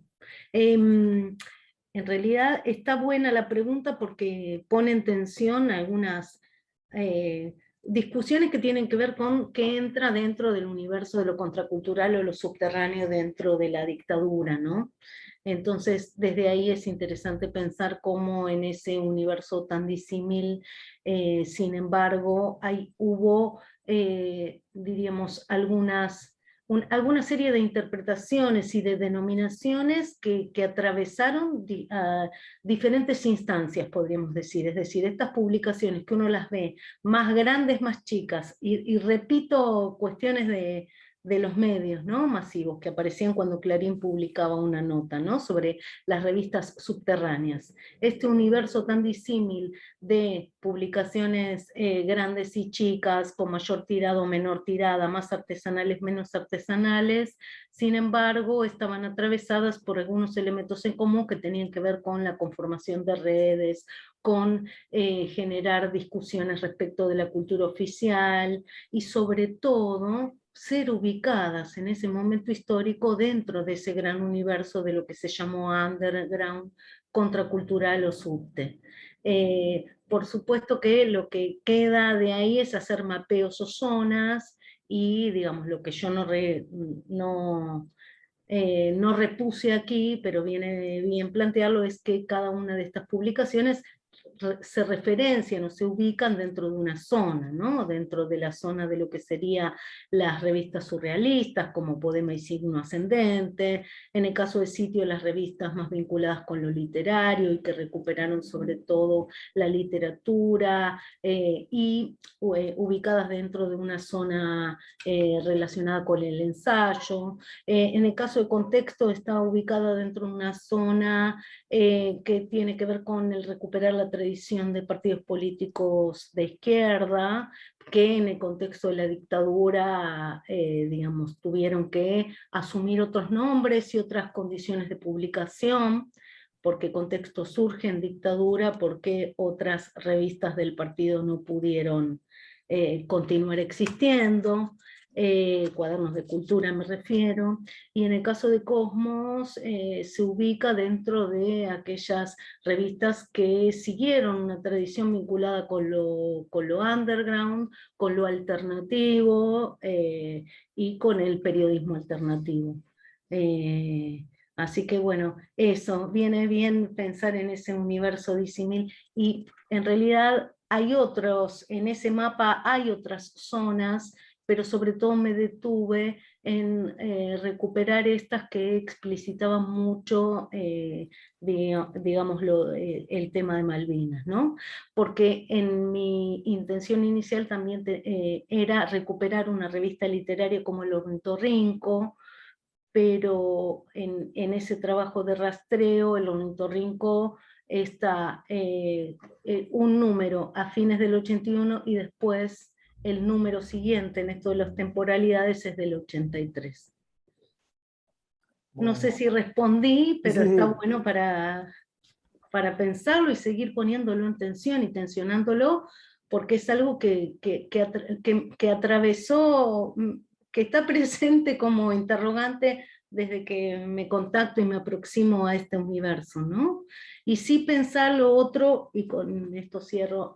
en realidad está buena la pregunta porque pone en tensión algunas discusiones que tienen que ver con qué entra dentro del universo de lo contracultural o lo subterráneo dentro de la dictadura, ¿no? Entonces, desde ahí es interesante pensar cómo en ese universo tan disímil, sin embargo, hubo, diríamos, alguna serie de interpretaciones y de denominaciones que atravesaron diferentes instancias, podríamos decir. Es decir, estas publicaciones que uno las ve más grandes, más chicas, y repito cuestiones de los medios, ¿no?, masivos, que aparecían cuando Clarín publicaba una nota, ¿no?, sobre las revistas subterráneas. Este universo tan disímil de publicaciones grandes y chicas, con mayor tirada o menor tirada, más artesanales, menos artesanales, sin embargo, estaban atravesadas por algunos elementos en común que tenían que ver con la conformación de redes, con generar discusiones respecto de la cultura oficial, y sobre todo ser ubicadas en ese momento histórico dentro de ese gran universo de lo que se llamó underground, contracultural o subte. Por supuesto que lo que queda de ahí es hacer mapeos o zonas, y digamos, lo que yo no repuse aquí, pero viene bien plantearlo, es que cada una de estas publicaciones se referencian o se ubican dentro de una zona, ¿no?, dentro de la zona de lo que serían las revistas surrealistas, como Podema y Signo Ascendente, en el caso de Sitio, las revistas más vinculadas con lo literario, y que recuperaron sobre todo la literatura, y ubicadas dentro de una zona relacionada con el ensayo. En el caso de Contexto, está ubicada dentro de una zona que tiene que ver con el recuperar la tradición de partidos políticos de izquierda, que en el contexto de la dictadura, digamos, tuvieron que asumir otros nombres y otras condiciones de publicación, porque Contexto surge en dictadura, porque otras revistas del partido no pudieron continuar existiendo. Cuadernos de Cultura me refiero, y en el caso de Cosmos se ubica dentro de aquellas revistas que siguieron una tradición vinculada con lo underground, con lo alternativo, y con el periodismo alternativo. Así que bueno, eso, viene bien pensar en ese universo disímil, y en realidad hay otros, en ese mapa hay otras zonas, pero sobre todo me detuve en recuperar estas que explicitaban mucho, digamos, el tema de Malvinas, ¿no? Porque en mi intención inicial también era recuperar una revista literaria como El Ornitorrinco, pero en ese trabajo de rastreo, El Ornitorrinco está un número a fines del 81, y después el número siguiente en esto de las temporalidades es del 83. Bueno. No sé si respondí, pero sí, está bueno para pensarlo y seguir poniéndolo en tensión y tensionándolo, porque es algo que atravesó, que está presente como interrogante desde que me contacto y me aproximo a este universo, ¿no? Y sí pensar lo otro, y con esto cierro,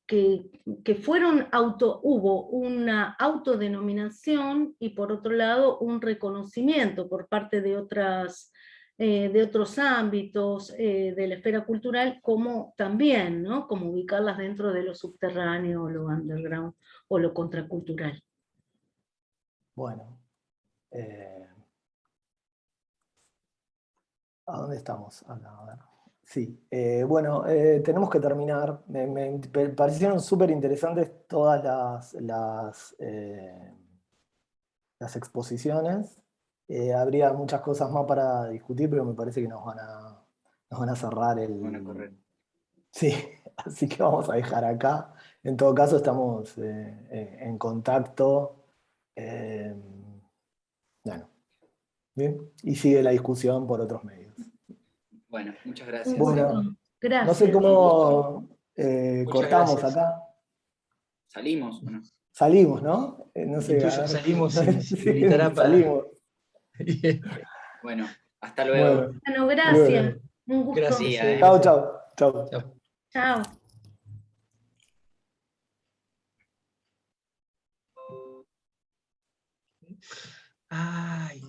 que hubo una autodenominación, y por otro lado un reconocimiento por parte de otros ámbitos de la esfera cultural, como también, ¿no?, como ubicarlas dentro de lo subterráneo, o lo underground, o lo contracultural. Bueno, ¿a dónde estamos? Acá, a ver. Sí, bueno, tenemos que terminar. Me parecieron súper interesantes todas las exposiciones. Habría muchas cosas más para discutir, pero me parece que nos van a cerrar el... Van a correr. Sí, así que vamos a dejar acá. En todo caso, estamos en contacto. Bueno, bien, y sigue la discusión por otros medios. Bueno, muchas gracias. Bueno, gracias. No sé cómo Muchas cortamos gracias. acá. ¿Salimos o no? Salimos, ¿no? No sé. Intuyo, salimos y Sí, habilitará para... salimos. Bueno, hasta luego. Bueno, Bueno, gracias. Un gusto. Gracias. Sí, chao, chao. Chao. Chao. Chao. Ay.